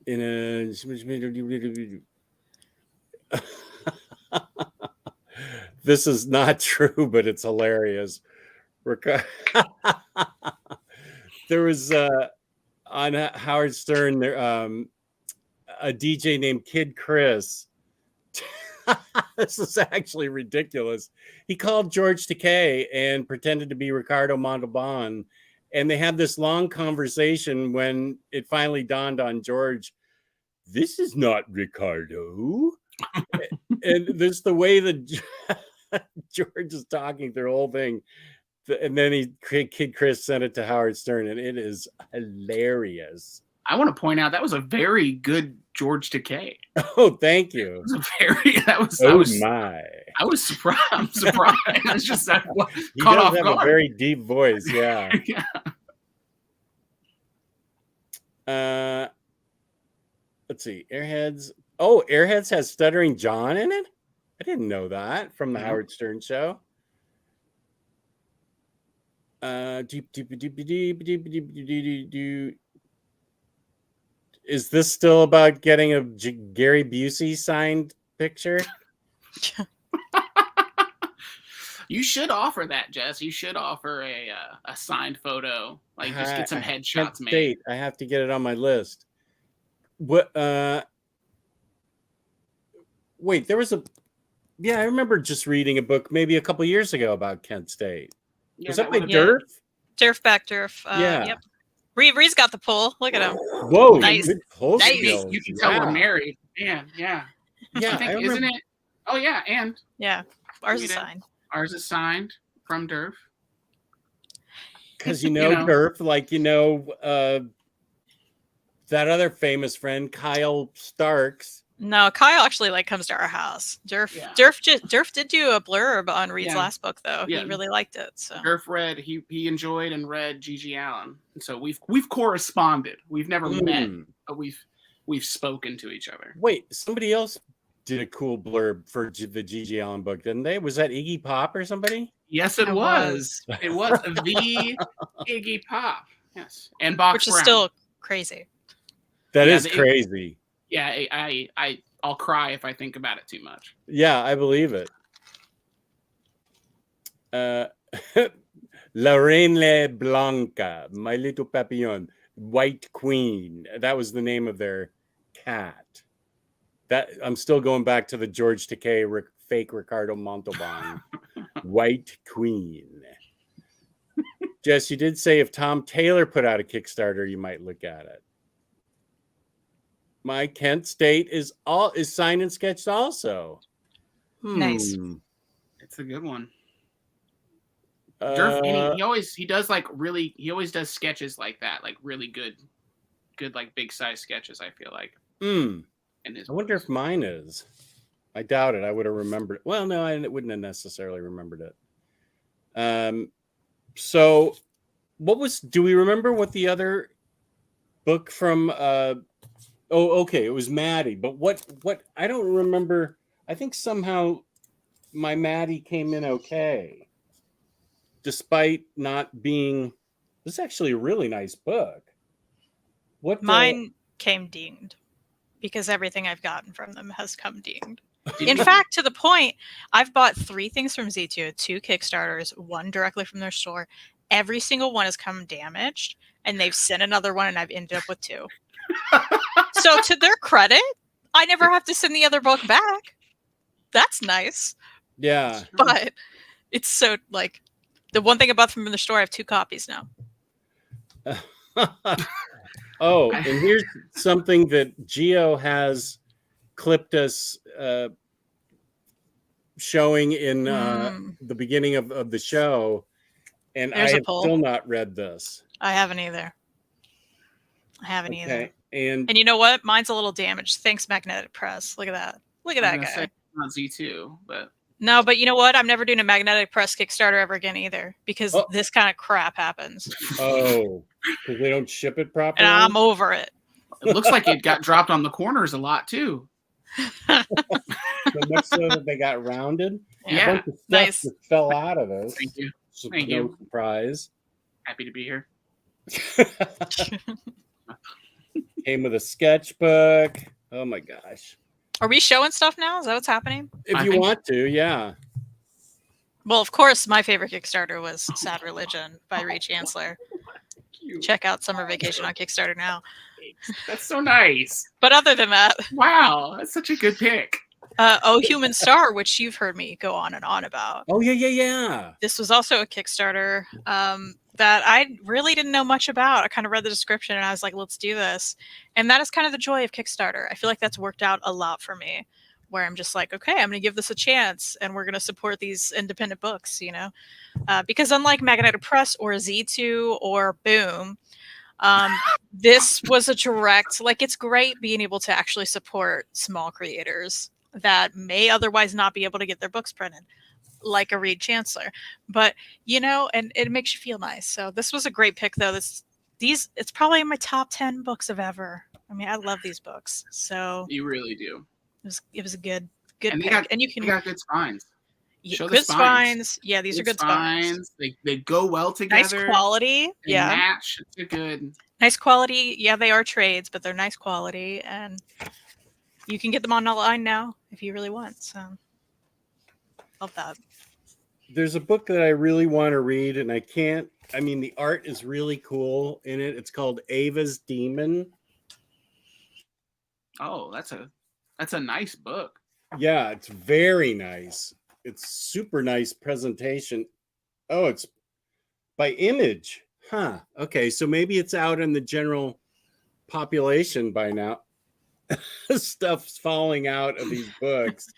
In a This is not true, but it's hilarious. There was on Howard Stern there a DJ named Kid Chris. This is actually ridiculous. He called George Takei and pretended to be Ricardo Montalban, and they had this long conversation when it finally dawned on George, this is not Ricardo. And this the way that George is talking through the whole thing. And then Kid Chris sent it to Howard Stern, and it is hilarious. I want to point out that was a very good George Takei. Oh, thank you. It was a very I was surprised. I'm surprised. It's just that he caught does off have guard. a very deep voice. Yeah. Yeah. Let's see. Airheads. Oh, Airheads has Stuttering John in it. I didn't know that from the Howard Stern show. Is this still about getting a Gary Busey signed picture? You should offer that, Jess. You should offer a signed photo. Like just get some headshots made. I have to get it on my list. What? Wait, there was a. Yeah, I remember just reading a book maybe a couple years ago about Kent State. Yeah, Was that by would've- Durf? Durf back Durf. Yeah. Yep. Ree's got the pull. Look at him. Whoa, Nice. good pull Nice. skills. You can tell Yeah. we're married. Yeah. Yeah, I think, isn't it? Oh yeah, and Yeah. Ours is You know. signed. ours is signed from Durf. Because You know. Durf, like that other famous friend, Kyle Starks. No, Kyle actually comes to our house. Durf Yeah. Durf did do a blurb on Reed's Yeah. last book though. Yeah. He really liked it. So Durf read. He enjoyed and read G.G. Allen. And so we've corresponded. We've never met, but we've spoken to each other. Wait, somebody else did a cool blurb for the G.G. Allen book, didn't they? Was that Iggy Pop or somebody? Yes, it It was. It was the Iggy Pop. Yes, and Box which is Brown. still crazy. That Yeah, is the- crazy. Yeah, I'll cry if I think about it too much. Yeah, I believe it. La Reine Blanca, My Little Papillon, White Queen. That was the name of their cat. That I'm still going back to the George Takei fake Ricardo Montalban. White Queen. Jess, you did say if Tom Taylor put out a Kickstarter, you might look at it. My Kent State is signed and sketched also. Nice. It's a good one. Uh, Durf, and he always does sketches like that, like really good like big size sketches. I feel like. I In his wonder books. if mine is. I doubt it. I would have remembered it. Well, no, I wouldn't have necessarily remembered it. So do we remember what the other book from okay, it was Maddie, but what I don't remember. I think somehow my Maddie came in okay, despite not being. This is actually a really nice book. What Mine came dinged because everything I've gotten from them has come dinged. Did In you- fact, to the point, I've bought 3 things from Z2, 2 Kickstarters, 1 directly from their store. Every single one has come damaged, and they've sent another one, and I've ended up with 2. So to their credit, I never have to send the other book back. That's nice. Yeah. But it's so like the one thing about from the store, I have 2 copies now. Oh, and here's something that Geo has clipped us showing in the beginning of the show, and There's I a have poll. still not read this. I haven't either. I haven't either. Okay, and And you know what? Mine's a little damaged. Thanks, Magnetic Press. Look at that. Look at I that was guy. gonna say, not Z2, but No, but you know what? I'm never doing a Magnetic Press Kickstarter ever again either because Oh. this kind of crap happens. oh, because they don't ship it properly. And I'm over it. it looks like it got dropped on the corners a lot too. So much so that they got rounded. A Yeah, bunch of stuff nice. just fell out of this. Thank you. So Thank no you. surprise. Happy to be here. Came with a sketchbook. Oh my gosh. Are we showing stuff now? Is that what's happening? If I you think- want to, yeah. Well, of course, my favorite Kickstarter was Sad Religion by Reed Chancellor. Cute. Check out Summer Vacation on Kickstarter now. That's so nice. But other than that, Wow, that's such a good pick. Oh Human Star, which you've heard me go on and on about. Oh yeah. This was also a Kickstarter that I really didn't know much about. I kind of read the description and I was like, let's do this. And that is kind of the joy of Kickstarter. I feel like that's worked out a lot for me, where I'm just like, okay, I'm going to give this a chance and we're going to support these independent books, you know? Because unlike Magnetic Press or Z2 or Boom, this was a direct, like, it's great being able to actually support small creators that may otherwise not be able to get their books printed, like a Reed Chancellor. But, you know, and it makes you feel nice. So this was a great pick, though. It's probably in my top 10 books of ever. I mean, I love these books. So You really do. it was a good And pick. they got good spines. Show the good spines. spines. Yeah, these Good are good spines. They go well Nice together. quality. They Yeah. match. It's a good. Nice quality. Yeah, they are trades, but they're nice quality. And you can get them online now if you really want. So love that. There's a book that I really want to read, and I can't. I mean, the art is really cool in it. It's called Ava's Demon. Oh, that's a nice book. Yeah, it's very nice. It's super nice presentation. Oh, it's by Image. Huh. Okay, so maybe it's out in the general population by now. Stuff's falling out of these books.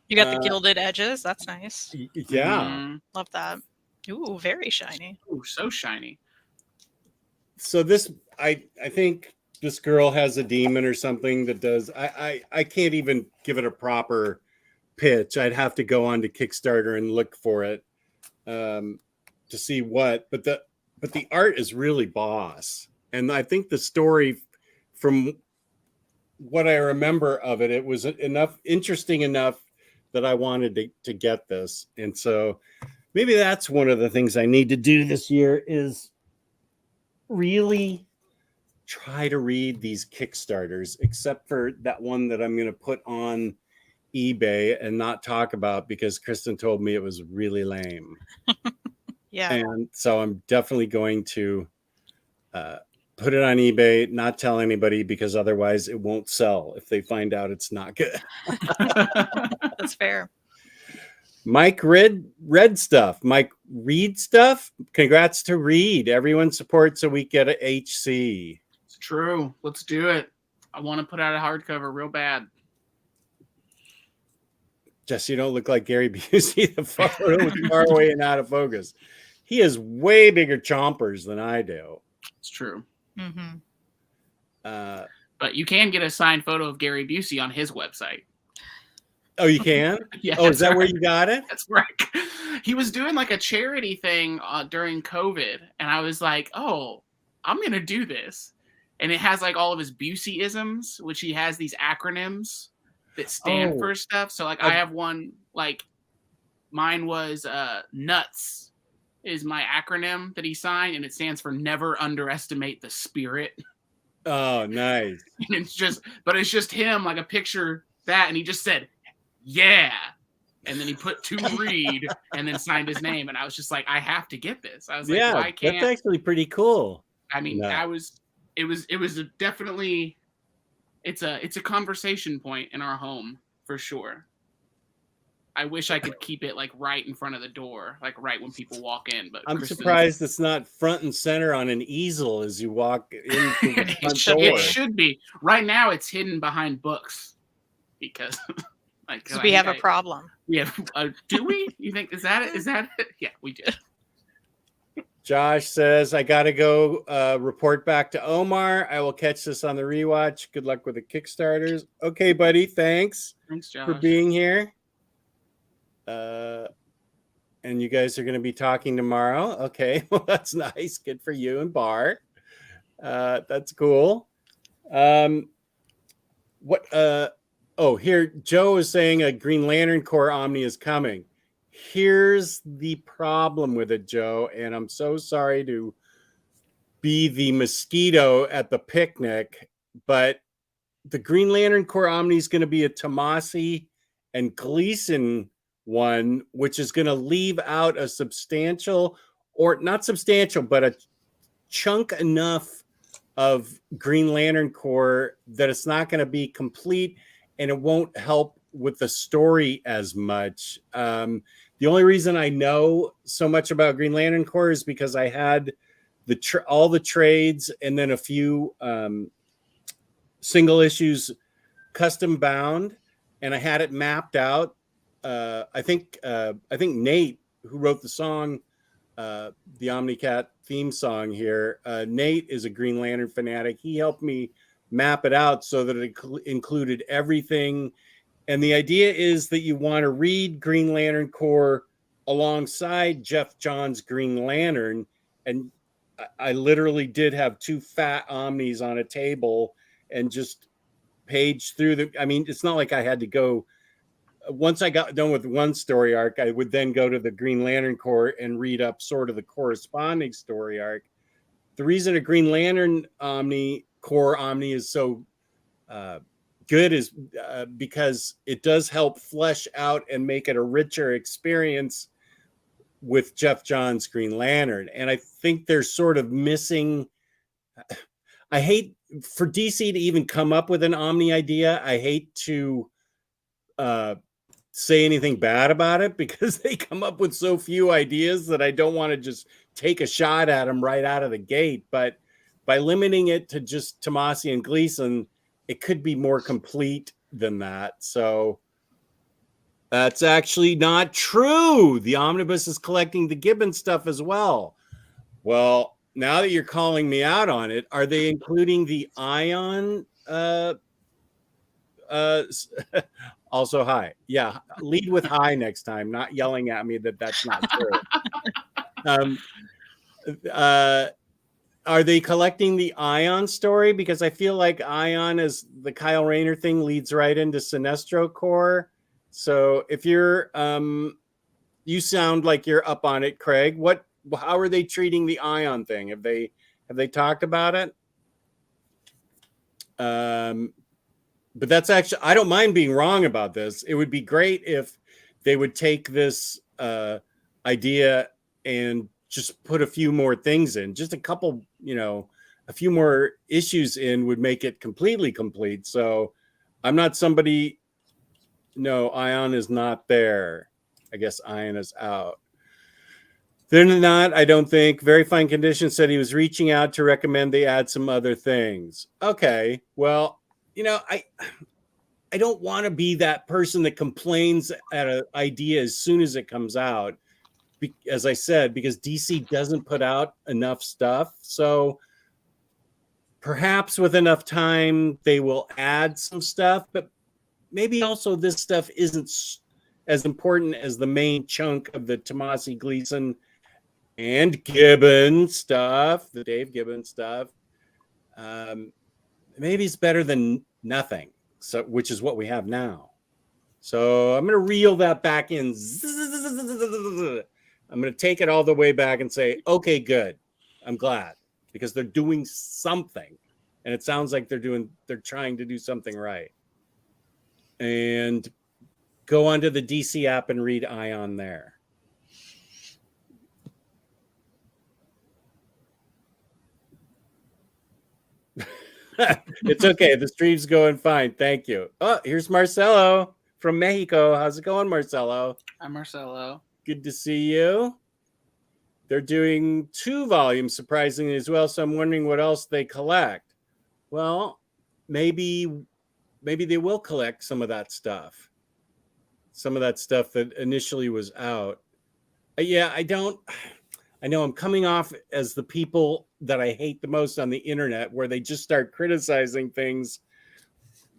You got the gilded edges. That's nice. Yeah. Mhm. Love that. Ooh, very shiny. Ooh, so shiny. So this, I think this girl has a demon or something that does. I can't even give it a proper pitch. I'd have to go on to Kickstarter and look for it to see what. But the art is really boss, and I think the story, from what I remember of it, it was interesting enough that I wanted to get this. And so maybe that's one of the things I need to do this year is really try to read these Kickstarters, except for that one that I'm going to put on eBay and not talk about because Kristen told me it was really lame. Yeah. And so I'm definitely going to put it on eBay, not tell anybody, because otherwise it won't sell if they find out it's not good. That's fair. Mike Reed stuff. Mike Reed stuff. Congrats to Reed. Everyone supports a week at a HC. It's true. Let's do it. I want to put out a hardcover real bad. Jesse, you don't look like Gary Busey. The photo was far away and out of focus. He has way bigger chompers than I do. It's true. Mm-hmm. But you can get a signed photo of Gary Busey on his website. Oh, you can? Yeah. Oh, is that where you got it? That's right. He was doing like a charity thing during COVID, and I was like, "Oh, I'm gonna do this." And it has like all of his Busey-isms, which he has these acronyms that stand for stuff. So like I have one, like mine was NUTS is my acronym that he signed, and it stands for Never Underestimate the Spirit. Oh, nice. And it's just him, like a picture that, and he just said, "Yeah." And then he put to Reed and then signed his name. And I was just like, I have to get this. I was like, why can't? That's actually pretty cool. I mean, No. it was definitely, it's a conversation point in our home for sure. I wish I could keep it like right in front of the door, like right when people walk in. But I'm surprised it's not front and center on an easel as you walk into the front door. It should be. Right now, it's hidden behind books because like So we have a problem. Yeah. Do we? You think is that it? Is that it? Yeah, we do. Josh says, I got to go report back to Omar. I will catch this on the rewatch. Good luck with the Kickstarters. Okay, buddy. Thanks Josh, for being here. And you guys are going to be talking tomorrow. Okay. Well, that's nice. Good for you and Bart. That's cool. Here, Joe is saying a Green Lantern Corps Omni is coming. Here's the problem with it, Joe, and I'm so sorry to be the mosquito at the picnic, but the Green Lantern Corps Omni is going to be a Tomasi and Gleason one, which is going to leave out a substantial, or not substantial, but a chunk enough of Green Lantern Corps that it's not going to be complete, and it won't help with the story as much. The only reason I know so much about Green Lantern Corps is because I had all the trades and then a few single issues custom bound, and I had it mapped out. I think Nate, who wrote the song, the OmniCat theme song here, Nate is a Green Lantern fanatic. He helped me map it out so that it included everything. And the idea is that you want to read Green Lantern Corps alongside Jeff Johns' Green Lantern. And I literally did have 2 fat Omnis on a table and just page through I mean, it's not like I had to go. Once I got done with one story arc, I would then go to the Green Lantern Corps and read up sort of the corresponding story arc. The reason a Green Lantern Corps Omni is so good is because it does help flesh out and make it a richer experience with Jeff Johns' Green Lantern. And I think they're sort of missing. I hate for DC to even come up with an Omni idea. I hate to say anything bad about it because they come up with so few ideas that I don't want to just take a shot at them right out of the gate. But by limiting it to just Tomasi and Gleason, it could be more complete than that. So that's actually not true. The Omnibus is collecting the Gibbon stuff as well. Well, now that you're calling me out on it, are they including the Ion? Also, hi. Yeah, lead with hi next time, not yelling at me that's not true. Are they collecting the Ion story? Because I feel like Ion, is the Kyle Rayner thing, leads right into Sinestro Corps. So if you're, you sound like you're up on it, Craig. How are they treating the Ion thing? Have they talked about it? But that's actually, I don't mind being wrong about this. It would be great if they would take this idea and just put a few more things in, just a couple, a few more issues in would make it completely complete. So I'm not somebody, no, Ion is not there. I guess Ion is out. They're not, I don't think. Very Fine Condition said he was reaching out to recommend they add some other things. Okay, well, I don't want to be that person that complains at an idea as soon as it comes out. As I said, because DC doesn't put out enough stuff. So perhaps with enough time, they will add some stuff. But maybe also this stuff isn't as important as the main chunk of the Tomasi Gleason and Gibbon stuff, the Dave Gibbon stuff. Maybe it's better than nothing, so which is what we have now. So I'm going to reel that back in. I'm going to take it all the way back and say, okay, good. I'm glad, because they're doing something, and it sounds like they're trying to do something right. And go onto the DC app and read Ion there. It's okay. The stream's going fine. Thank you. Oh, here's Marcelo from Mexico. How's it going, Marcelo? Hi, Marcelo. Good to see you. They're doing 2 volumes, surprisingly, as well. So I'm wondering what else they collect. Well, maybe they will collect some of that stuff. Some of that stuff that initially was out. Yeah, I know I'm coming off as the people that I hate the most on the internet, where they just start criticizing things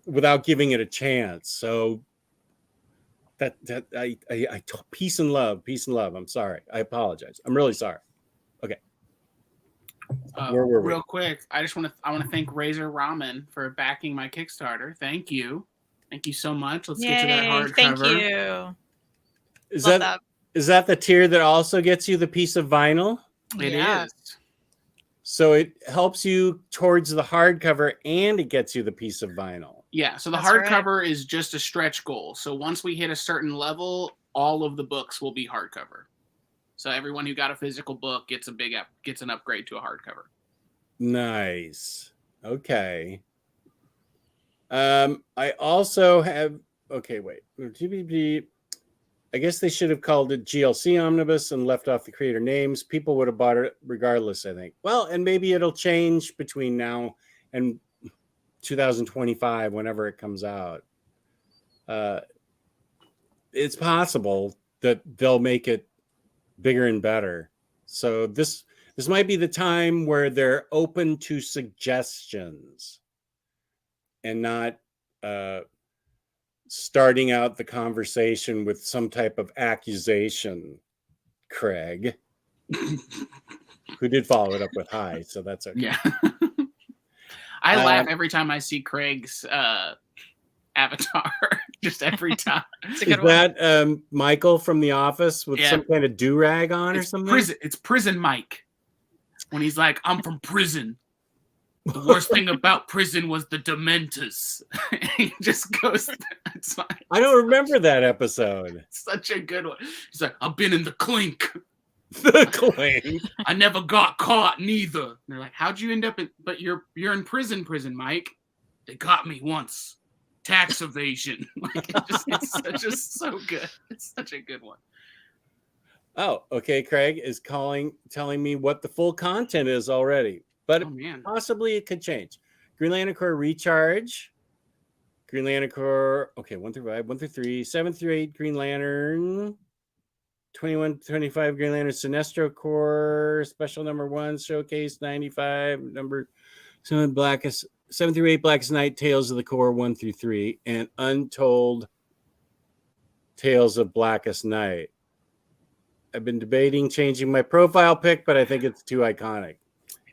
without giving it a chance. So I peace and love. I'm sorry. I apologize. I'm really sorry. Okay. Where were we? Real quick, I want to thank Razor Ramen for backing my Kickstarter. Thank you so much. Let's get to that hardcover. Thank you. Is that the tier that also gets you the piece of vinyl? It is. So it helps you towards the hardcover and it gets you the piece of vinyl. Yeah, so the hardcover is just a stretch goal. So once we hit a certain level, all of the books will be hardcover. So everyone who got a physical book gets an upgrade to a hardcover. Nice. Okay. I also have. Okay, wait. I guess they should have called it GLC Omnibus and left off the creator names. People would have bought it regardless, I think. Well, and maybe it'll change between now and 2025, whenever it comes out. It's possible that they'll make it bigger and better. So this might be the time where they're open to suggestions and not starting out the conversation with some type of accusation, Craig, who did follow it up with hi, so that's okay. Yeah. I laugh every time I see Craig's avatar, just every time. It's a good Is that Michael from The Office with some kind of do-rag on or something? It's Prison Mike. When he's like, I'm from prison. The worst thing about prison was the Dementors. He just goes. It's like, I don't remember that episode. Such a good one. He's like, I've been in the clink. The clink. I never got caught neither. And they're like, how'd you end up in? But you're in prison, Mike. They got me once. Tax evasion. Like, it's just so good. It's such a good one. Oh, okay. Craig is telling me what the full content is already. But possibly it could change. Green Lantern Corps Recharge. Green Lantern Corps. Okay, 1 through 5, 1 through 3, 7 through 8. Green Lantern. 21, 25. Green Lantern Sinestro Corps. Special number 1. Showcase 95. Number 7. 7 through 8. Blackest Night. Tales of the Corps 1 through 3. And Untold Tales of Blackest Night. I've been debating changing my profile pic, but I think it's too iconic.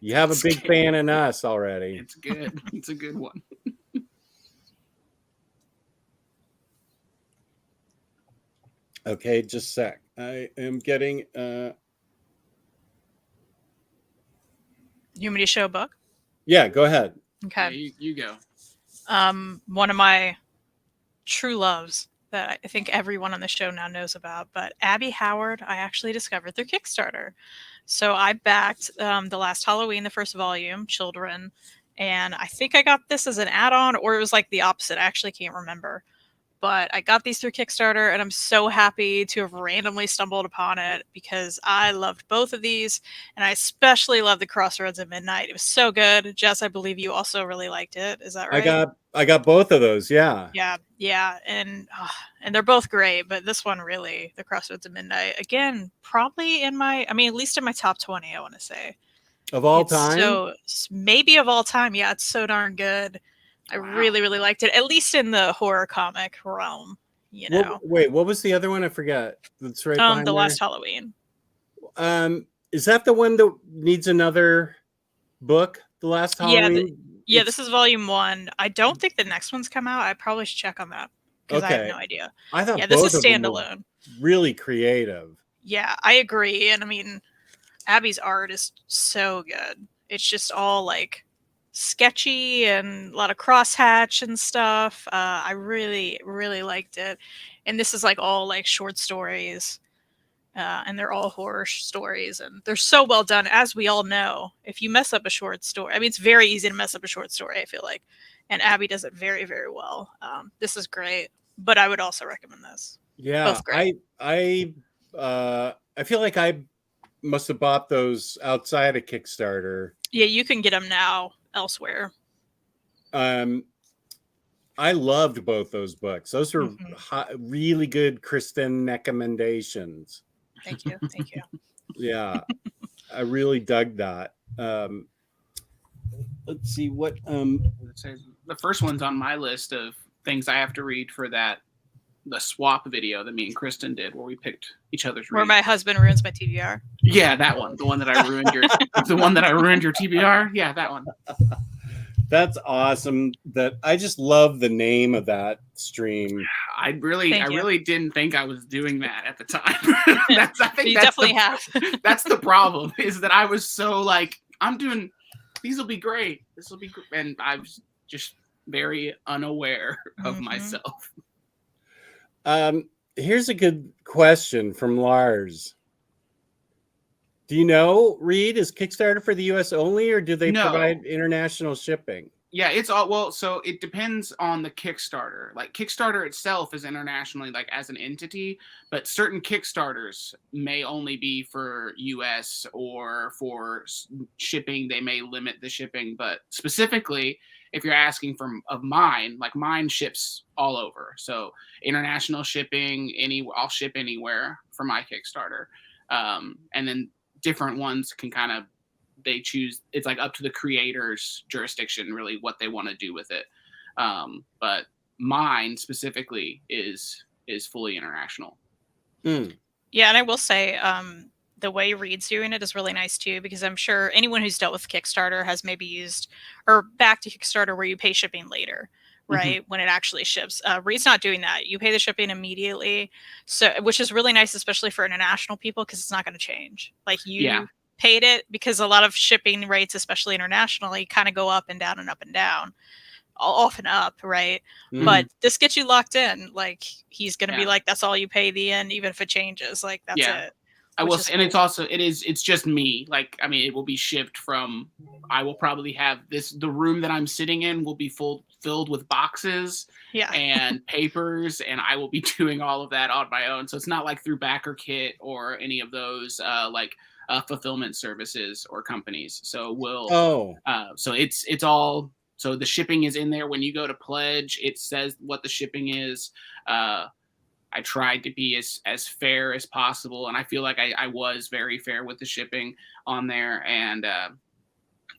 You have a big fan in us already. It's good. It's a good one. Okay, just a sec. I am getting... You want me to show a book? Yeah, go ahead. Okay. Yeah, you go. One of my true loves that I think everyone on the show now knows about, but Abby Howard, I actually discovered through Kickstarter. So I backed the last Halloween, the first volume, Children, and I think I got this as an add-on, or it was like the opposite. I actually can't remember. But I got these through Kickstarter, and I'm so happy to have randomly stumbled upon it because I loved both of these, and I especially love the Crossroads at Midnight. It was so good. Jess, I believe you also really liked it. Is that right? I got both of those. Yeah. Yeah, and they're both great, but this one really, the Crossroads at Midnight, again, probably at least in my top 20. I want to say of all time. So maybe of all time. Yeah, it's so darn good. I really, really liked it, at least in the horror comic realm, you know. Wait, what was the other one? I forgot. That's right behind The there. Last Halloween. Is that the one that needs another book? The Last Halloween? Yeah, this is volume 1. I don't think the next one's come out. I probably should check on that because I have no idea. I thought this is standalone. Really creative. Yeah, I agree. And I mean, Abby's art is so good. It's just all like sketchy and a lot of crosshatch and stuff. I really, really liked it. And this is like all like short stories. And they're all horror stories, and they're so well done. As we all know, if you mess up a short story, I mean, it's very easy to mess up a short story, I feel like. And Abby does it very, very well. This is great, but I would also recommend this. Yeah, both great. I feel like I must have bought those outside of Kickstarter. Yeah, you can get them now elsewhere. I loved both those books. Those were really good Kristen recommendations. Thank you. Yeah, I really dug that. Let's see what the first one's on my list of things I have to read for the swap video that me and Kristen did, where we picked each other's. Where my husband ruins my TBR. Yeah, that one. The one that I ruined your. The one that I ruined your TBR. Yeah, that one. That's awesome. That I just love the name of that stream. I really didn't think I was doing that at the time. Definitely have. That's the problem, is that I was so like, I'm doing, these will be great. This will be great. And I was just very unaware of myself. Here's a good question from Lars. Do you know, Reed, is Kickstarter for the US only, or do they No. provide international shipping? Yeah, it's all well, so it depends on the Kickstarter. Like Kickstarter itself is internationally like as an entity, but certain Kickstarters may only be for US or for shipping. They may limit the shipping, but specifically if you're asking of mine, like mine ships all over. So international shipping, I'll ship anywhere for my Kickstarter. And then different ones can kind of they choose. It's like up to the creator's jurisdiction, really, what they want to do with it. But mine specifically is fully international. Yeah, and I will say the way Reed's doing it is really nice too, because I'm sure anyone who's dealt with Kickstarter has maybe used or back to Kickstarter where you pay shipping later, right? When it actually ships. Reed's not doing that. You pay the shipping immediately, so which is really nice, especially for international people, because it's not going to change. Like you paid it, because a lot of shipping rates, especially internationally, kind of go up and down and up and down, often up, right? But this gets you locked in. Like he's going to be like, that's all you pay the end, even if it changes. Like that's it. I will, and it's just me. Like, I mean, it will be shipped from. I will probably have the room that I'm sitting in will be filled with boxes, and papers, and I will be doing all of that on my own. So it's not like through BackerKit or any of those fulfillment services or companies. So so it's all. So the shipping is in there when you go to pledge. It says what the shipping is. I tried to be as fair as possible, and I feel like I was very fair with the shipping on there. And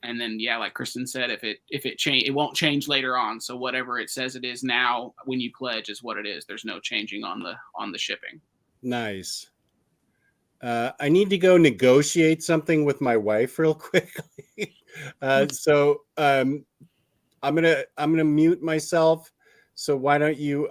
then like Kristen said, if it change, it won't change later on. So whatever it says it is now when you pledge is what it is. There's no changing on the shipping. Nice. I need to go negotiate something with my wife real quickly. So I'm gonna mute myself. So why don't you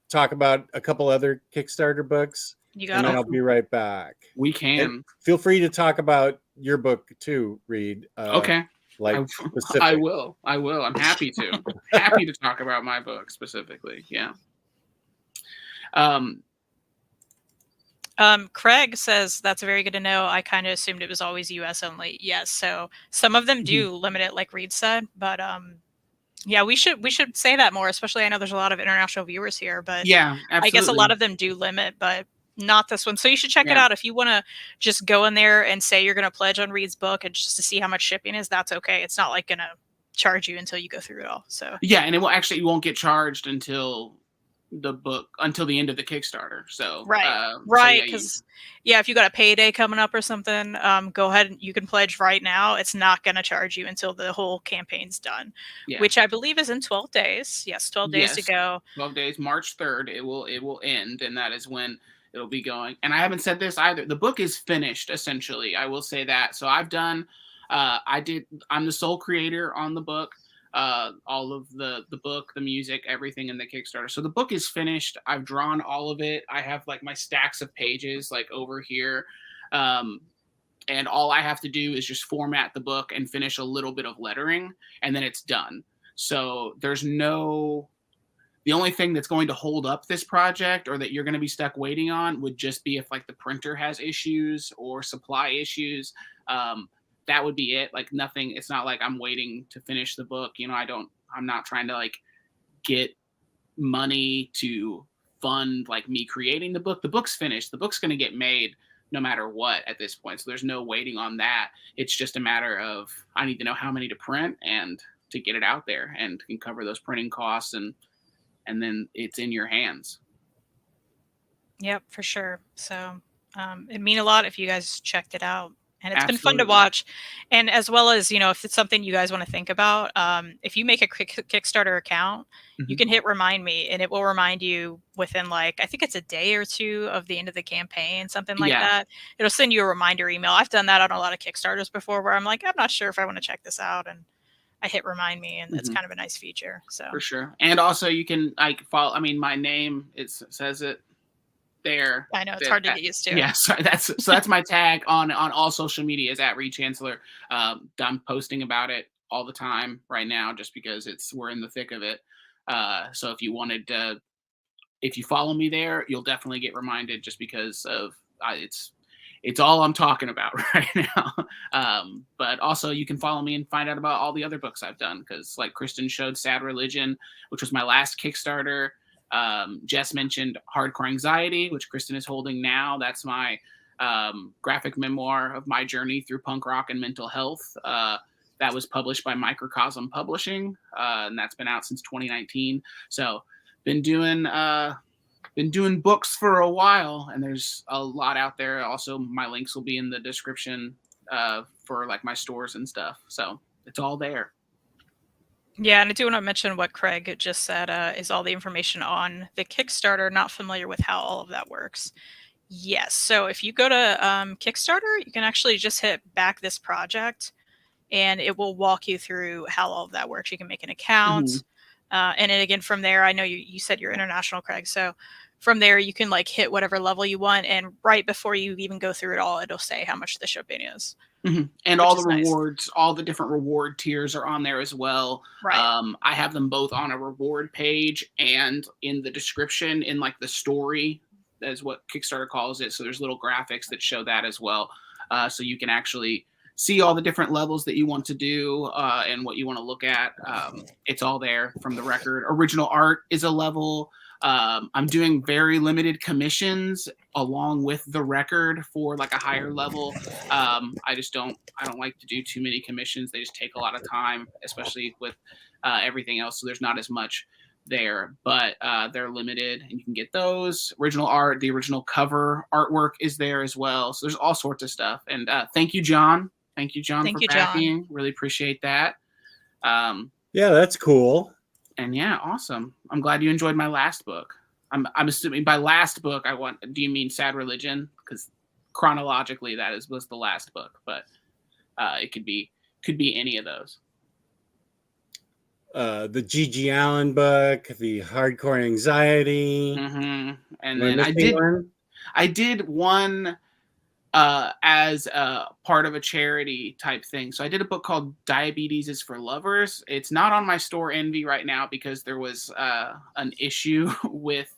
talk about a couple other Kickstarter books, and then I'll be right back. We can. And feel free to talk about your book too, Reed. Okay. Specific. I will. I'm happy to. Happy to talk about my book specifically. Yeah. Craig says that's very good to know. I kind of assumed it was always US only. Yes. So some of them do limit it, like Reed said, but yeah, we should say that more, especially I know there's a lot of international viewers here, but yeah, absolutely. I guess a lot of them do limit, but not this one. So you should check it out. If you want to just go in there and say you're going to pledge on Reed's book and just to see how much shipping is, that's okay. It's not like going to charge you until you go through it all. So yeah, and you won't get charged until the end of the Kickstarter. So right, because if you got a payday coming up or something, go ahead and you can pledge right now. It's not going to charge you until the whole campaign's done, which I believe is in 12 days. Yes, 12 days to go. 12 days, March 3rd. It will end, and that is when it'll be going. And I haven't said this either. The book is finished, essentially. I will say that. So I've done. I'm the sole creator on the book. All of the book, the music, everything in the Kickstarter. So the book is finished. I've drawn all of it. I have like my stacks of pages like over here. And all I have to do is just format the book and finish a little bit of lettering, and then it's done. So the only thing that's going to hold up this project or that you're going to be stuck waiting on would just be if like the printer has issues or supply issues. That would be it. Like nothing. It's not like I'm waiting to finish the book. I'm not trying to like get money to fund like me creating the book. The book's finished. The book's going to get made no matter what at this point. So there's no waiting on that. It's just a matter of I need to know how many to print and to get it out there and can cover those printing costs and then it's in your hands. Yep, for sure. So it'd mean a lot if you guys checked it out. And it's been fun to Absolutely. watch. And as well as, if it's something you guys want to think about, if you make a quick Kickstarter account, you can hit remind me and it will remind you within I think it's a day or two of the end of the campaign, something like that. It'll send you a reminder email. I've done that on a lot of Kickstarters before where I'm like, I'm not sure if I want to check this out. And I hit remind me and it's kind of a nice feature. So for sure. And also you can follow, my name, it says it there. I know it's hard to get used to. Yeah, so that's my tag on all social media is at Reed Chancellor. I'm posting about it all the time right now just because we're in the thick of it. So if you wanted to if you follow me there, you'll definitely get reminded, just because of it's all I'm talking about right now. But also you can follow me and find out about all the other books I've done, because like Kristen showed Sad Religion, which was my last Kickstarter. Jess mentioned Hardcore Anxiety, which Kristen is holding now. That's my graphic memoir of my journey through punk rock and mental health. That was published by Microcosm Publishing, and that's been out since 2019. So been doing books for a while, and there's a lot out there. Also, my links will be in the description for like my stores and stuff. So it's all there. Yeah, and I do want to mention what Craig just said is all the information on the Kickstarter. Not familiar with how all of that works. Yes, so if you go to Kickstarter, you can actually just hit back this project, and it will walk you through how all of that works. You can make an account, and then again from there, I know you said you're international, Craig, so from there you can like hit whatever level you want, and right before you even go through it all, it'll say how much the shipping is. And all the rewards, all the different reward tiers are on there as well. Right. I have them both on a reward page and in the description, in like the story, is what Kickstarter calls it. So there's little graphics that show that as well. So you can actually see all the different levels that you want to do and what you want to look at. It's all there from the record. Original art is a level. I'm doing very limited commissions along with the record for like a higher level. I don't like to do too many commissions. They just take a lot of time, especially with everything else. So there's not as much there, but they're limited, and you can get those. Original art, the original cover artwork is there as well. So there's all sorts of stuff. And thank you, John. Thank you, John, for backing. Really appreciate that. Yeah, that's cool. And yeah, awesome. I'm glad you enjoyed my last book. I'm assuming by last book, do you mean Sad Religion? Because chronologically was the last book, but it could be any of those. The G.G. Allen book, the Hardcore Anxiety. And then I did one as part of a charity type thing. So I did a book called Diabetes is for Lovers. It's not on my store Envy right now because there was an issue with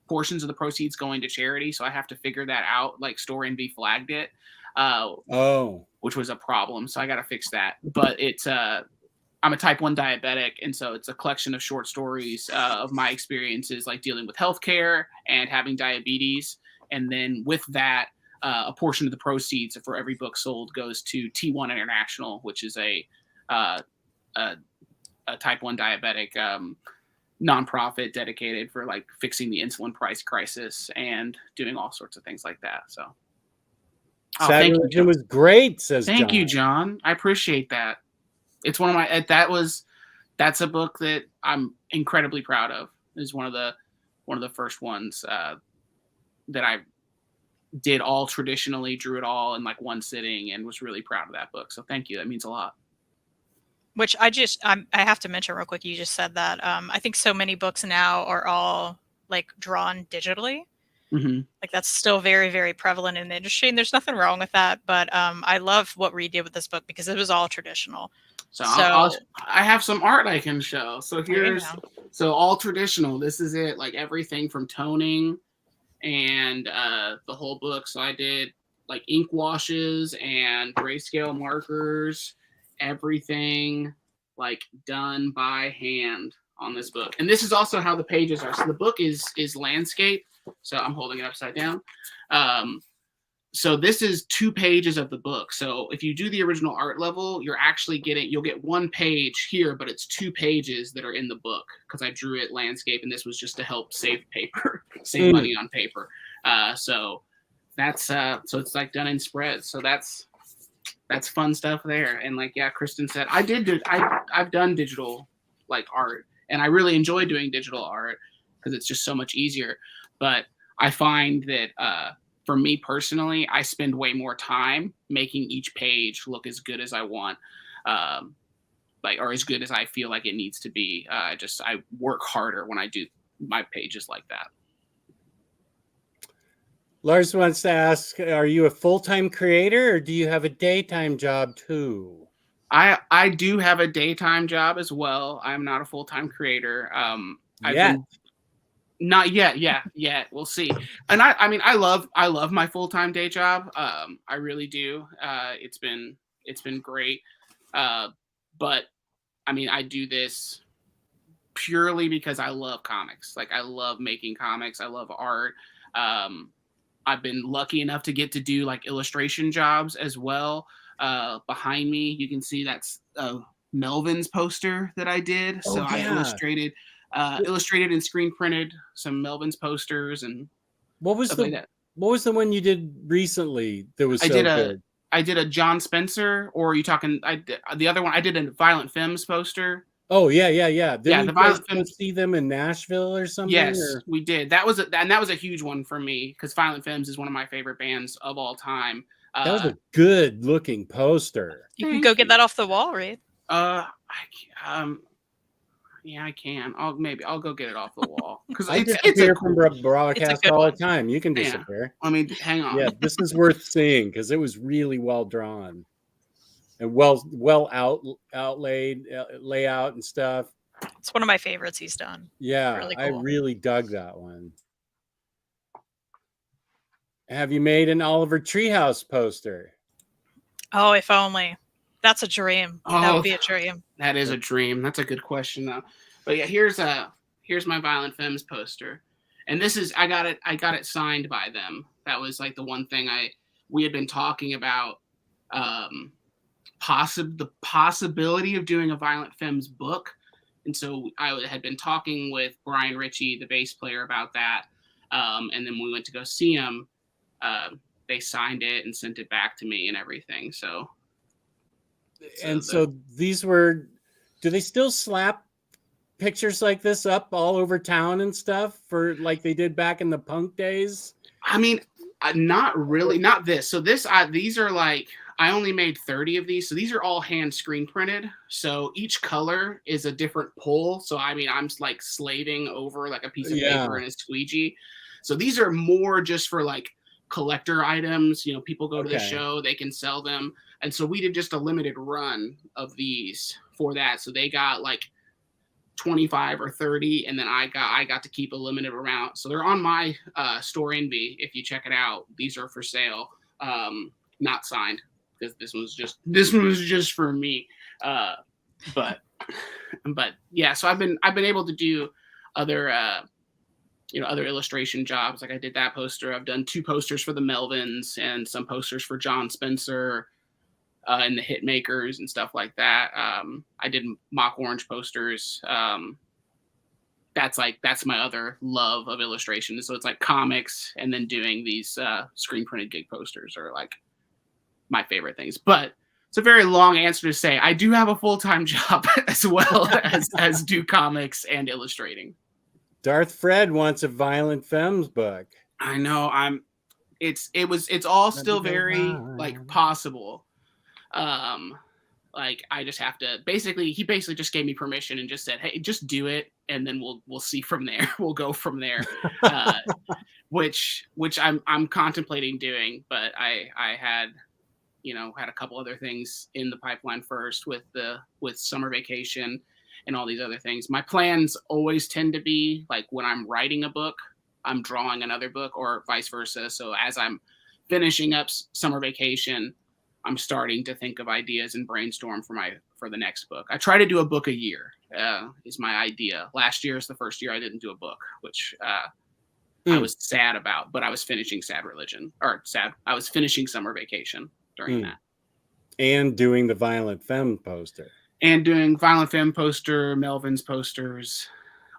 portions of the proceeds going to charity. So I have to figure that out. Like store Envy flagged it, which was a problem. So I got to fix that. But it's I'm a type 1 diabetic, and so it's a collection of short stories of my experiences, like dealing with healthcare and having diabetes. And then with that, a portion of the proceeds for every book sold goes to T1 International, which is a type 1 diabetic nonprofit dedicated for like fixing the insulin price crisis and doing all sorts of things like that. So, thank you, John. It was great. Says thank you, John. I appreciate that. It's one of my that's a book that I'm incredibly proud of. It's one of the first ones that I did all traditionally, drew it all in like one sitting, and was really proud of that book. So thank you. That means a lot. Which I have to mention real quick. You just said that. I think so many books now are all like drawn digitally. Like that's still very, very prevalent in the industry, and there's nothing wrong with that. But I love what Reed did with this book because it was all traditional. So I have some art I can show. So so all traditional. This is it. Like everything from toning and the whole book. So I did like ink washes and grayscale markers, everything like done by hand on this book. And this is also how the pages are. So the book is landscape. So I'm holding it upside down. So this is 2 pages of the book. So if you do the original art level, you'll get 1 page here, but it's 2 pages that are in the book because I drew it landscape, and this was just to help save paper, save money on paper. So that's so it's like done in spreads. So that's fun stuff there. And like, yeah, Kristen said, I've done digital like art, and I really enjoy doing digital art because it's just so much easier. But I find that for me personally, I spend way more time making each page look as good as I want, or as good as I feel like it needs to be. I work harder when I do my pages like that. Lars wants to ask, are you a full-time creator, or do you have a daytime job too? I do have a daytime job as well. I'm not a full-time creator. Not yet. Yeah. We'll see. And I mean, I love my full-time day job. I really do. It's been great. But I mean, I do this purely because I love comics. Like I love making comics. I love art. I've been lucky enough to get to do like illustration jobs as well. Behind me, you can see that's Melvin's poster that I did. Oh, So I yeah. illustrated and screen printed some Melvin's posters and What was stuff the like that. What was the one you did recently that was I so did good? I did a John Spencer, or are you talking? The other one. I did a Violent Femmes poster. Oh yeah. Didn't the you guys Violent go Femmes. see them in Nashville or something? Yes, or? we did. That was a huge one for me because Violent Femmes is one of my favorite bands of all time. That was a good looking poster. You can go get that off the wall, Reed. Yeah, I can. I'll go get it off the wall because I it's disappear a from broadcast all the time. You can disappear. I mean, hang on. Yeah, this is worth seeing because it was really well drawn and well outlaid layout and stuff. It's one of my favorites he's done. Yeah, Really I cool. really dug that one. Have you made an Oliver Treehouse poster? Oh, if only. That's a dream. That would be a dream. That is a dream. That's a good question though. But yeah, here's my Violent Femmes poster. And this is I got it signed by them. That was like the one thing we had been talking about the possibility of doing a Violent Femmes book. And so I had been talking with Brian Ritchie, the bass player, about that. And then we went to go see him. They signed it and sent it back to me and everything. So these were, do they still slap pictures like this up all over town and stuff for like they did back in the punk days? I mean, not really, not this. So these are like, I only made 30 of these. So these are all hand screen printed. So each color is a different pull. So I mean, I'm like slaving over like a piece of paper and a squeegee. So these are more just for like collector items. You know, people go to the show, they can sell them. And so we did just a limited run of these for that. So they got like 25 or 30, and then I got to keep a limited amount. So they're on my store Envy. If you check it out, these are for sale, not signed because this one was just for me. But yeah. So I've been able to do other other illustration jobs. Like I did that poster. I've done 2 posters for the Melvins and some posters for John Spencer. And the Hitmakers and stuff like that. I did mock orange posters. That's my other love of illustration. So it's like comics and then doing these screen printed gig posters are like my favorite things. But it's a very long answer to say I do have a full-time job as well as do comics and illustrating. Darth Fred wants a Violent Femmes book. I know. It's all still very like possible. Like I just have to he basically just gave me permission and just said, hey, just do it. And then we'll see from there. We'll go from there. Which I'm contemplating doing, but I had a couple other things in the pipeline first with summer vacation and all these other things. My plans always tend to be like when I'm writing a book, I'm drawing another book or vice versa. So as I'm finishing up summer vacation, I'm starting to think of ideas and brainstorm for the next book. I try to do a book a year is my idea. Last year is the first year I didn't do a book, which I was sad about, but I was finishing I was finishing summer vacation during that. And doing the Violent Femme poster. And doing Violent Femme poster, Melvin's posters,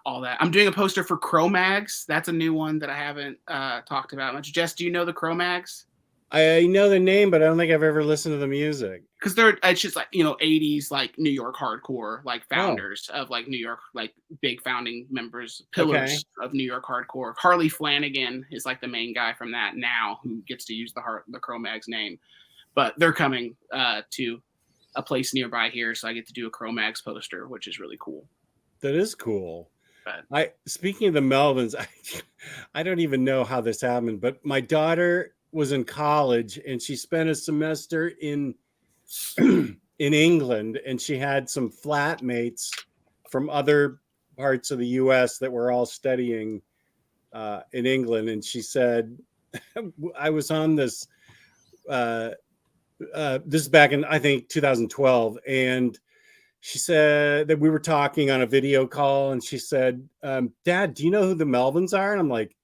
all that. I'm doing a poster for Cro-Mags. That's a new one that I haven't talked about much. Jess, do you know the Cro-Mags? I know the name, but I don't think I've ever listened to the music. Because it's just like 80s like New York hardcore, like founders of like New York, like big founding members, pillars of New York hardcore. Harley Flanagan is like the main guy from that now, who gets to use the Cro-Mags name. But they're coming to a place nearby here, so I get to do a Cro-Mags poster, which is really cool. That is cool. But speaking of the Melvins, I don't even know how this happened, but my daughter was in college and she spent a semester in England, and she had some flatmates from other parts of the US that were all studying in England, and she said, I was on this. This is back in, I think, 2012, and she said that we were talking on a video call, and she said, Dad, do you know who the Melvins are? And I'm like,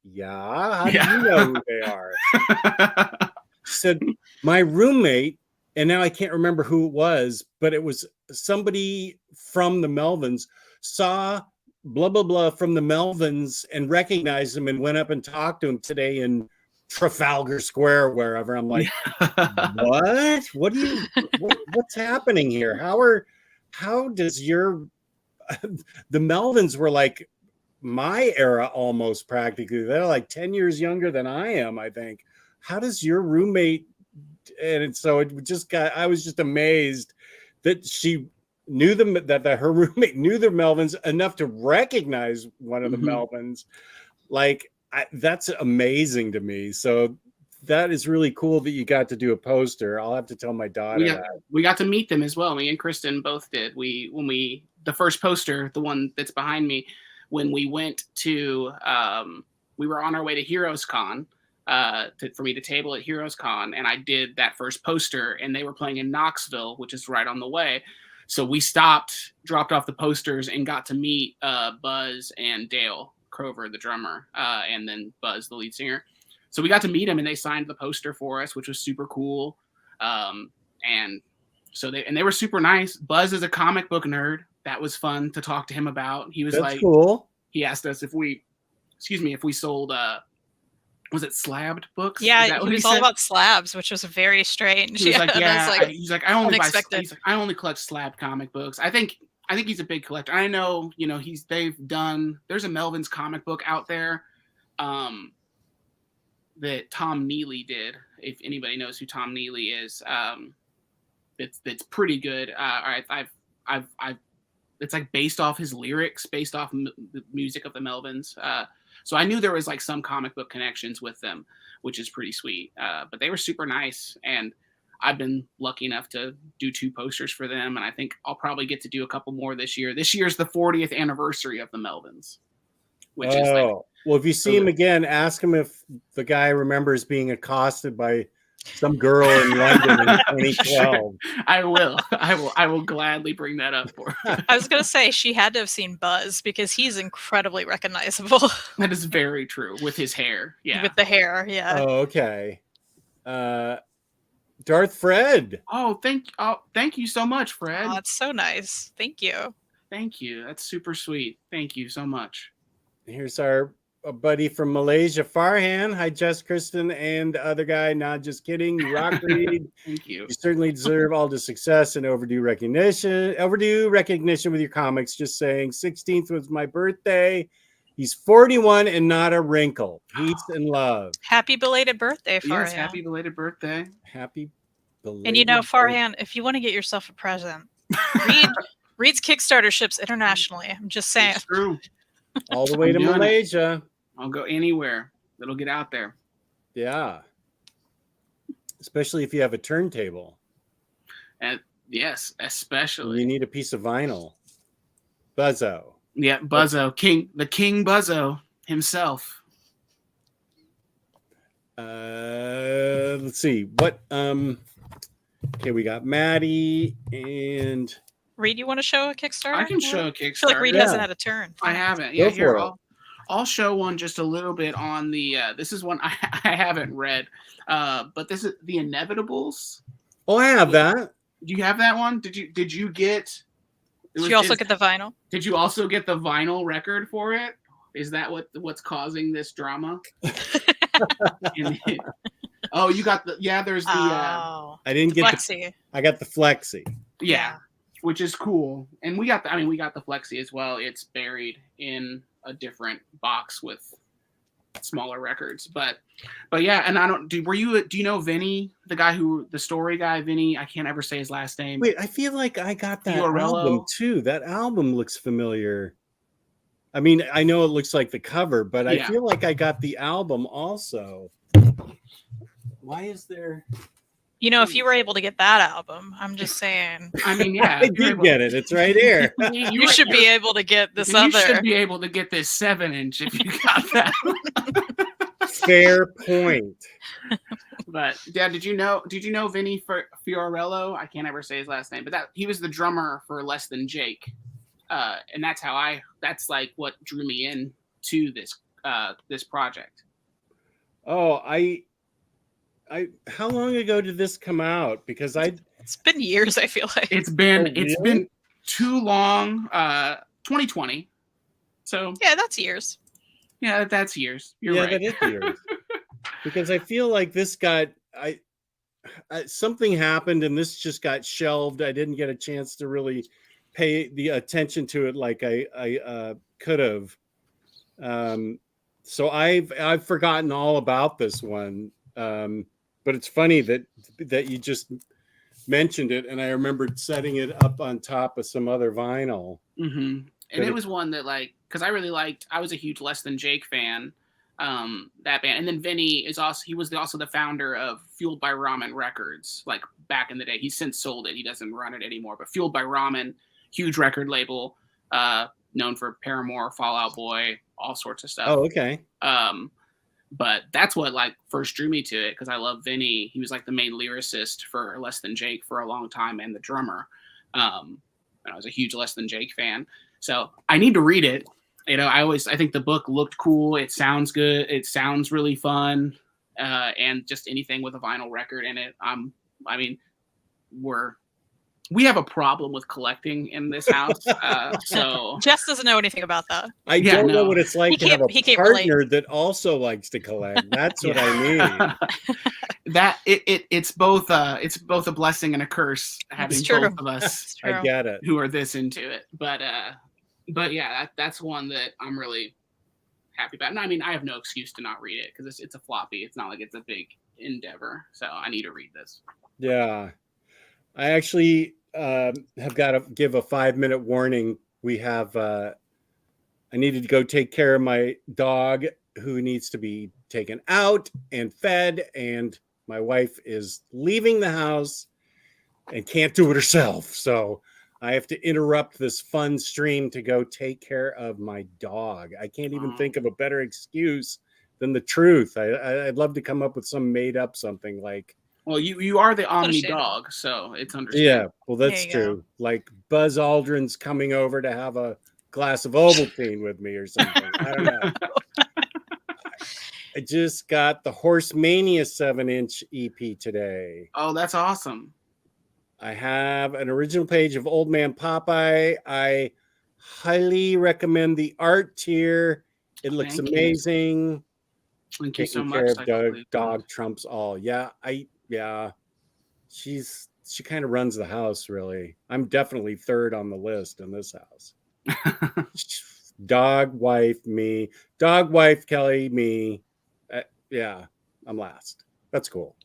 yeah, how do you know who they are? She said, my roommate, and now I can't remember who it was, but it was somebody from the Melvins, saw blah, blah, blah from the Melvins and recognized him and went up and talked to him today in Trafalgar Square, wherever. I'm like, what? What's happening here? How does the Melvins were like my era almost practically. They're like 10 years younger than I am, I think. How does your roommate? And so it just I was just amazed that she knew them, that her roommate knew the Melvins enough to recognize one of the Melvins. Like, that's amazing to me. So that is really cool that you got to do a poster. I'll have to tell my daughter that. We got to meet them as well. Me and Kristen both did. The first poster, the one that's behind me, when we went to, we were on our way to Heroes Con for me to table at Heroes Con, and I did that first poster, and they were playing in Knoxville, which is right on the way. So we stopped, dropped off the posters, and got to meet Buzz and Dale Crover, the drummer, and then Buzz, the lead singer. So we got to meet him, and they signed the poster for us, which was super cool. And so they were super nice. Buzz is a comic book nerd. That was fun to talk to him about. He was like, cool. He asked us if we sold, was it slabbed books? Yeah, he was all about slabs, which was very strange. He was like, yeah, he's like, I only collect slab comic books. I think he's a big collector. I know, there's a Melvins comic book out there that Tom Neely did. If anybody knows who Tom Neely is, it's pretty good. It's like based off his lyrics, based off the music of the Melvins. So I knew there was like some comic book connections with them, which is pretty sweet. But they were super nice, and I've been lucky enough to do 2 posters for them, and I think I'll probably get to do a couple more this year. This year's the 40th anniversary of the Melvins, which is like, well, if you see him again, ask him if the guy remembers being accosted by some girl in London in 2012. Sure. I will gladly bring that up for her. I was going to say she had to have seen Buzz because he's incredibly recognizable. That is very true with his hair. Yeah. With the hair. Yeah. Oh, okay. Darth Fred. Oh, thank you so much, Fred. Oh, that's so nice. Thank you. Thank you. That's super sweet. Thank you so much. Here's our buddy from Malaysia, Farhan. Hi, Jess, Kristen, and the other guy. Not just kidding. You rock, Reed. Thank you. You certainly deserve all the success and overdue recognition with your comics. Just saying, 16th was my birthday. He's 41 and not a wrinkle. Peace and love. Happy belated birthday, Farhan. Yes, happy belated birthday. Happy belated. And Farhan, if you want to get yourself a present, Reed's KickStarter ships internationally. I'm just saying. It's true. All the way to Malaysia. I'll go anywhere. It'll get out there. Yeah. Especially if you have a turntable. And yes, especially. You need a piece of vinyl. Buzzo. Yeah, Buzzo. The King Buzzo himself. Let's see. What okay, we got Maddie and Reed, you want to show a KickStarter? I can show a KickStarter. I feel like Reed hasn't had a turn. I haven't. Yeah, here I'll show one just a little bit on the. This is one I haven't read, but this is The Inevitables. Oh, I have that. Do you have that one? Did you get? Did you also get the vinyl? Did you also get the vinyl record for it? Is that what's causing this drama? Oh, you got the There's the. I didn't get Flexi. I got the Flexi. Yeah, which is cool, and we got the Flexi as well. It's buried in a different box with smaller records, but yeah. And do you know Vinny, the story guy, Vinny? I can't ever say his last name. Wait, I feel like I got that album too. That album looks familiar. I mean, I know it looks like the cover, but I feel like I got the album also. Why is there? You know, if you were able to get that album, I'm just saying. I mean, yeah. I did get it. It's right here. You should be able to get this You other. should be able to get this 7-inch if you got that. Fair point. But yeah, did you know Vinny Fiorello? I can't ever say his last name, but that he was the drummer for Less Than Jake, and that's like what drew me in to this project. Oh, how long ago did this come out? Because it's been years, I feel like. It's been too long. 2020. So yeah, that's years. Yeah, that's years. You're right. Yeah, that is years. Because I feel like this got something happened and this just got shelved. I didn't get a chance to really pay the attention to it like I could have. So I've forgotten all about this one. But it's funny that you just mentioned it, and I remembered setting it up on top of some other vinyl. Mm-hmm. And it was one that, like, because I really liked. I was a huge Less Than Jake fan. That band, and then Vinny was also the founder of Fueled by Ramen Records. Like back in the day, he's since sold it. He doesn't run it anymore. But Fueled by Ramen, huge record label, known for Paramore, Fall Out Boy, all sorts of stuff. Oh, okay. But that's what like first drew me to it because I love Vinny. He was like the main lyricist for Less Than Jake for a long time and the drummer. And I was a huge Less Than Jake fan. So I need to read it. You know, I think the book looked cool. It sounds good. It sounds really fun. And just anything with a vinyl record in it. We have a problem with collecting in this house. So Jess doesn't know anything about that. I don't know what it's like to have a partner that also likes to collect. That's what I mean. That it's both a blessing and a curse having both of us. I get it. Who are this into it, but yeah, that's one that I'm really happy about. And I mean, I have no excuse to not read it because it's a floppy. It's not like it's a big endeavor, so I need to read this. Yeah. I actually have got to give a 5-minute warning. We have, I needed to go take care of my dog who needs to be taken out and fed. And my wife is leaving the house and can't do it herself. So I have to interrupt this fun stream to go take care of my dog. I can't even think of a better excuse than the truth. I'd love to come up with some made up something like, well, you are the OmniDog, so it's understandable. Yeah, well, that's true. Like Buzz Aldrin's coming over to have a glass of Ovaltine with me or something. I don't know. I just got the Horse Mania 7-inch EP today. Oh, that's awesome. I have an original page of Old Man Popeye. I highly recommend the art tier. It looks amazing. Thank you so much. Dog trumps all. Yeah, she kind of runs the house, really. I'm definitely third on the list in this house. Dog wife, me. Dog wife, Kelly, me. Yeah, I'm last. That's cool.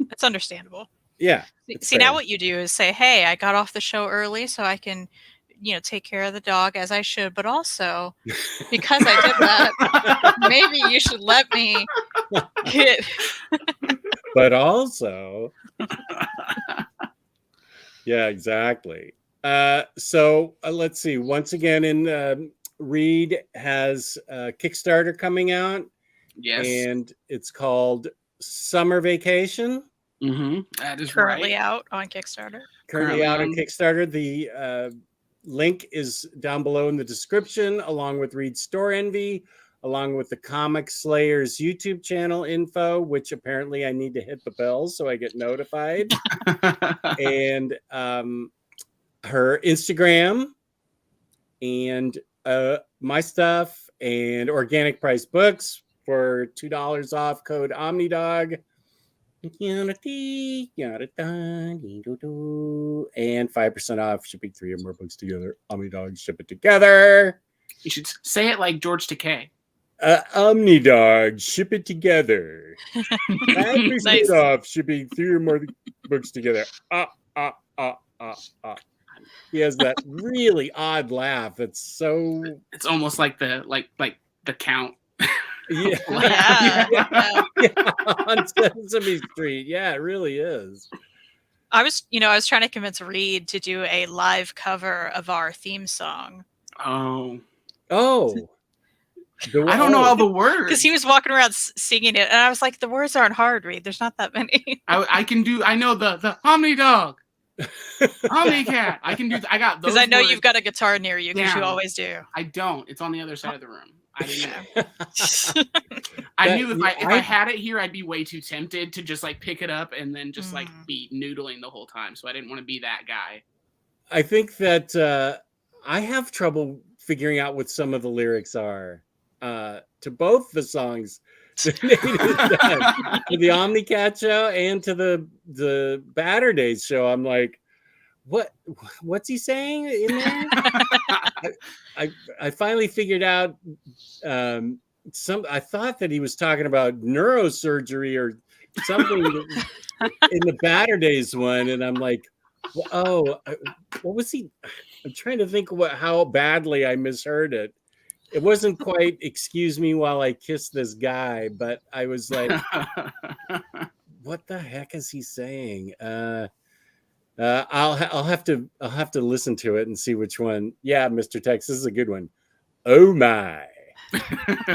That's understandable. Yeah. See, now what you do is say, hey, I got off the show early so I can, take care of the dog as I should. But also, because I did that, maybe you should let me get... But also, yeah, exactly. So let's see. Once again, Reed has KickStarter coming out. Yes, and it's called Summer Vacation. Mm-hmm. That is currently out on Kickstarter. Currently out on Kickstarter. The link is down below in the description, along with Reed's Store Envy, along with the Comic Slayers YouTube channel info, which apparently I need to hit the bell so I get notified. And her Instagram and my stuff and Organic Price Books for $2 off, code OmniDog. And 5% off shipping 3 or more books together. OmniDog, ship it together. You should say it like George Takei. OmniDog, ship it together. 5% off shipping 3 or more books together. He has that really odd laugh. It's almost like the count. Yeah. Yeah. On Sesame Street. Yeah, it really is. I was trying to convince Reed to do a live cover of our theme song. Oh. I don't know all the words. Because he was walking around singing it, and I was like, the words aren't hard, Reed. There's not that many. I know the OmniDog. OmniCat. I can do. I got those. Because I know words. you've got a guitar near you, because you Yeah. always do. I don't. It's on the other side of the room. I didn't know. I knew if I had it here, I'd be way too tempted to just like pick it up and then just like be noodling the whole time. So I didn't want to be that guy. I think that I have trouble figuring out what some of the lyrics are to both the songs. To the OmniCat show and to the Batter Days show. I'm like, what's he saying in there? I finally figured out I thought that he was talking about neurosurgery or something in the Batter Days one, and I'm like, what was he? I'm trying to think how badly I misheard it. It wasn't quite "excuse me while I kiss this guy," but I was like, what the heck is he saying? I'll have to listen to it and see which one. Yeah, Mr. Tex, this is a good one. Oh my.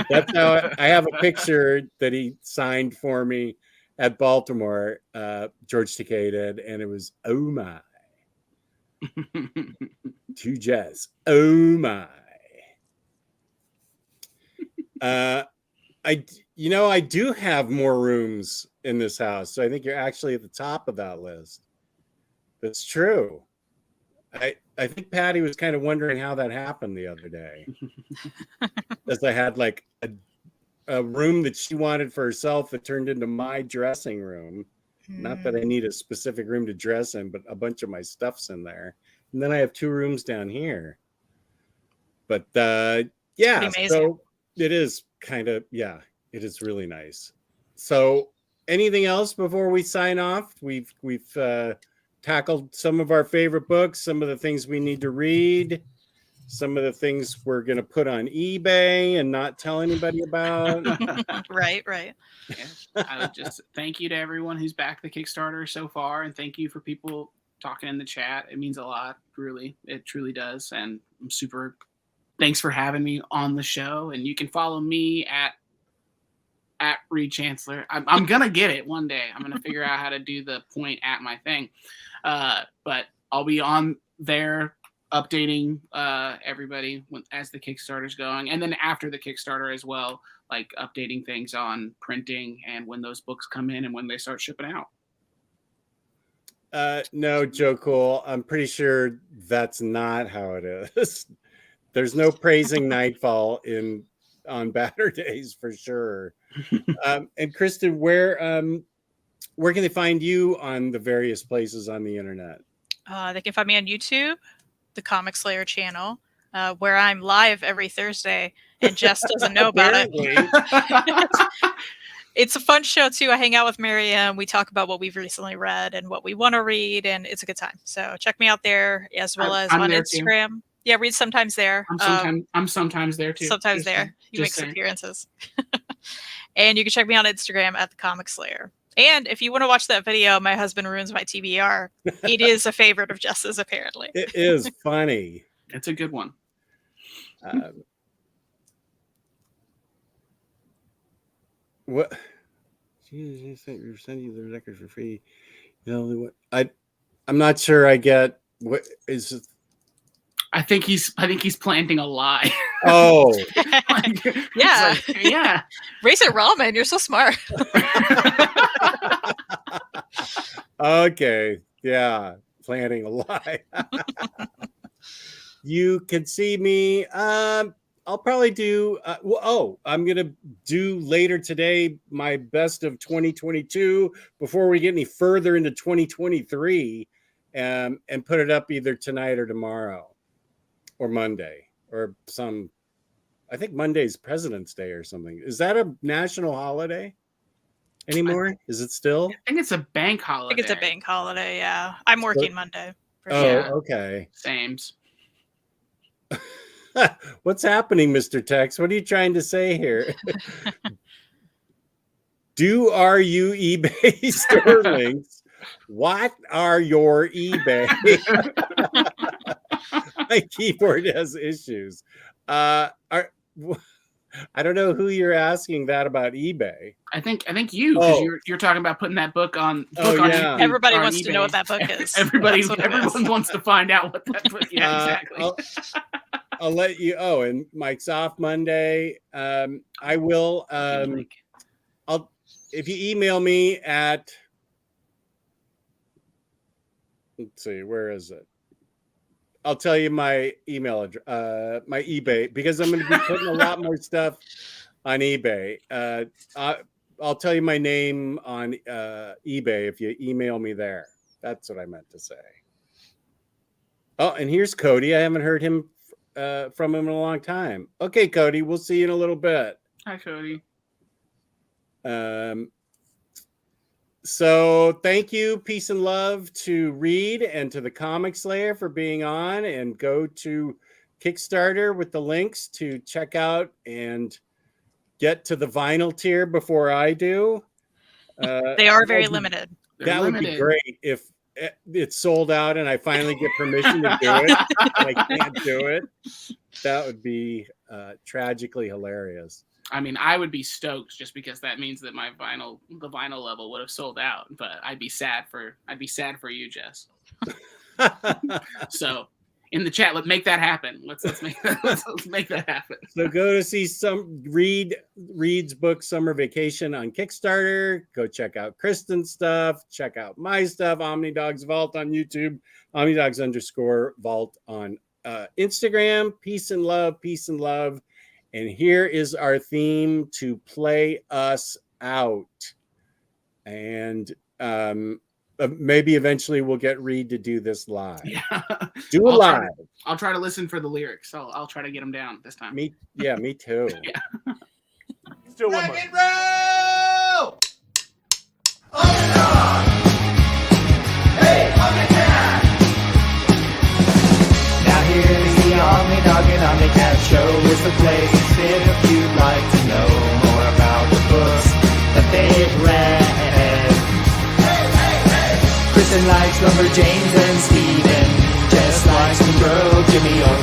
That's how I have a picture that he signed for me at Baltimore, George Takei did, and it was oh my. To Jazz. Oh my. I do have more rooms in this house, so I think you're actually at the top of that list. That's true. I think Patty was kind of wondering how that happened the other day. As I had like a room that she wanted for herself that turned into my dressing room. Not that I need a specific room to dress in, but a bunch of my stuff's in there. And then I have 2 rooms down here. But yeah, so it is kind of, yeah, it is really nice. So anything else before we sign off? We've tackled some of our favorite books, some of the things we need to read, some of the things we're going to put on eBay and not tell anybody about. Right. Yeah. I would just thank you to everyone who's backed the Kickstarter so far, and thank you for people talking in the chat. It means a lot, really. It truly does, and I'm super. Thanks for having me on the show, and you can follow me at Reed Chancellor. I'm gonna get it one day. I'm gonna figure out how to do the point at my thing, but I'll be on there updating everybody as the Kickstarter's going, and then after the Kickstarter as well, like updating things on printing and when those books come in and when they start shipping out. No, Joe Cool. I'm pretty sure that's not how it is. There's no praising Nightfall on Batter Days for sure. And Kristen, where can they find you on the various places on the internet? They can find me on YouTube, the Comic Slayer channel, where I'm live every Thursday, and Jess doesn't know about it. It's a fun show too. I hang out with Miriam. We talk about what we've recently read and what we want to read, and it's a good time. So check me out there, as well as on Instagram. Too. Yeah, Reed's sometimes there. I'm sometimes there too. Sometimes there. He makes appearances. And you can check me on Instagram at the Comic Slayer. And if you want to watch that video, My Husband Ruins My TBR, it is a favorite of Jess's, apparently. It is funny. It's a good one. What? You're sending you the records for free. You know what? I'm not sure I get what is it. I think he's planting a lie. Oh. Yeah. Yeah. Race it ramen. You're so smart. Okay. Yeah. Planting a lie. You can see me. I'll probably do. I'm going to do later today my best of 2022 before we get any further into 2023 and put it up either tonight or tomorrow or Monday or some. I think Monday's President's Day or something. Is that a national holiday anymore? Is it still? I think it's a bank holiday. I think it's a bank holiday, yeah. I'm working Monday. Oh, Yeah. okay. Sames. What's happening, Mr. Tex? What are you trying to say here? Are you eBay store links? What are your eBay? My keyboard has issues. I don't know who you're asking that about eBay. I think you, because you're talking about putting that book on. YouTube, everybody on wants eBay. to know what that book is. Everyone wants to find out what that book. Yeah, exactly. I'll let you. Oh, and Mike's off Monday. I will. If you email me at. Let's see, where is it? I'll tell you my email address, my eBay, because I'm going to be putting a lot more stuff on eBay. I'll tell you my name on eBay if you email me there. That's what I meant to say. Oh, and here's Cody. I haven't heard from him in a long time. Okay, Cody, we'll see you in a little bit. Hi, Cody. So thank you, peace and love to Reed and to the Comic Slayer for being on, and go to KickStarter with the links to check out and get to the vinyl tier before I do. They are very limited. That would be great if it's sold out and I finally get permission to do it. I can't do it. That would be tragically hilarious. I mean, I would be stoked just because that means that the vinyl level would have sold out. But I'd be sad for you, Jess. So, in the chat, let's make that happen. Let's make that happen. So go to see Reed's book Summer Vacation on Kickstarter. Go check out Kristen's stuff. Check out my stuff. OmniDog's Vault on YouTube. OmniDogs_Vault on Instagram. Peace and love. Peace and love. And here is our theme to play us out. And maybe eventually we'll get Reed to do this live. Yeah. Do it live. I'll try to listen for the lyrics. I'll try to get them down this time. Me too. Yeah. Still one more. Rock and roll! OmniDog! Hey, OmniCat! Now here's the OmniDog and OmniCat show. Is the place if you'd like to know more about the books that they've read. Kristen likes Lumberjanes and Steven just likes to grow Jimmy or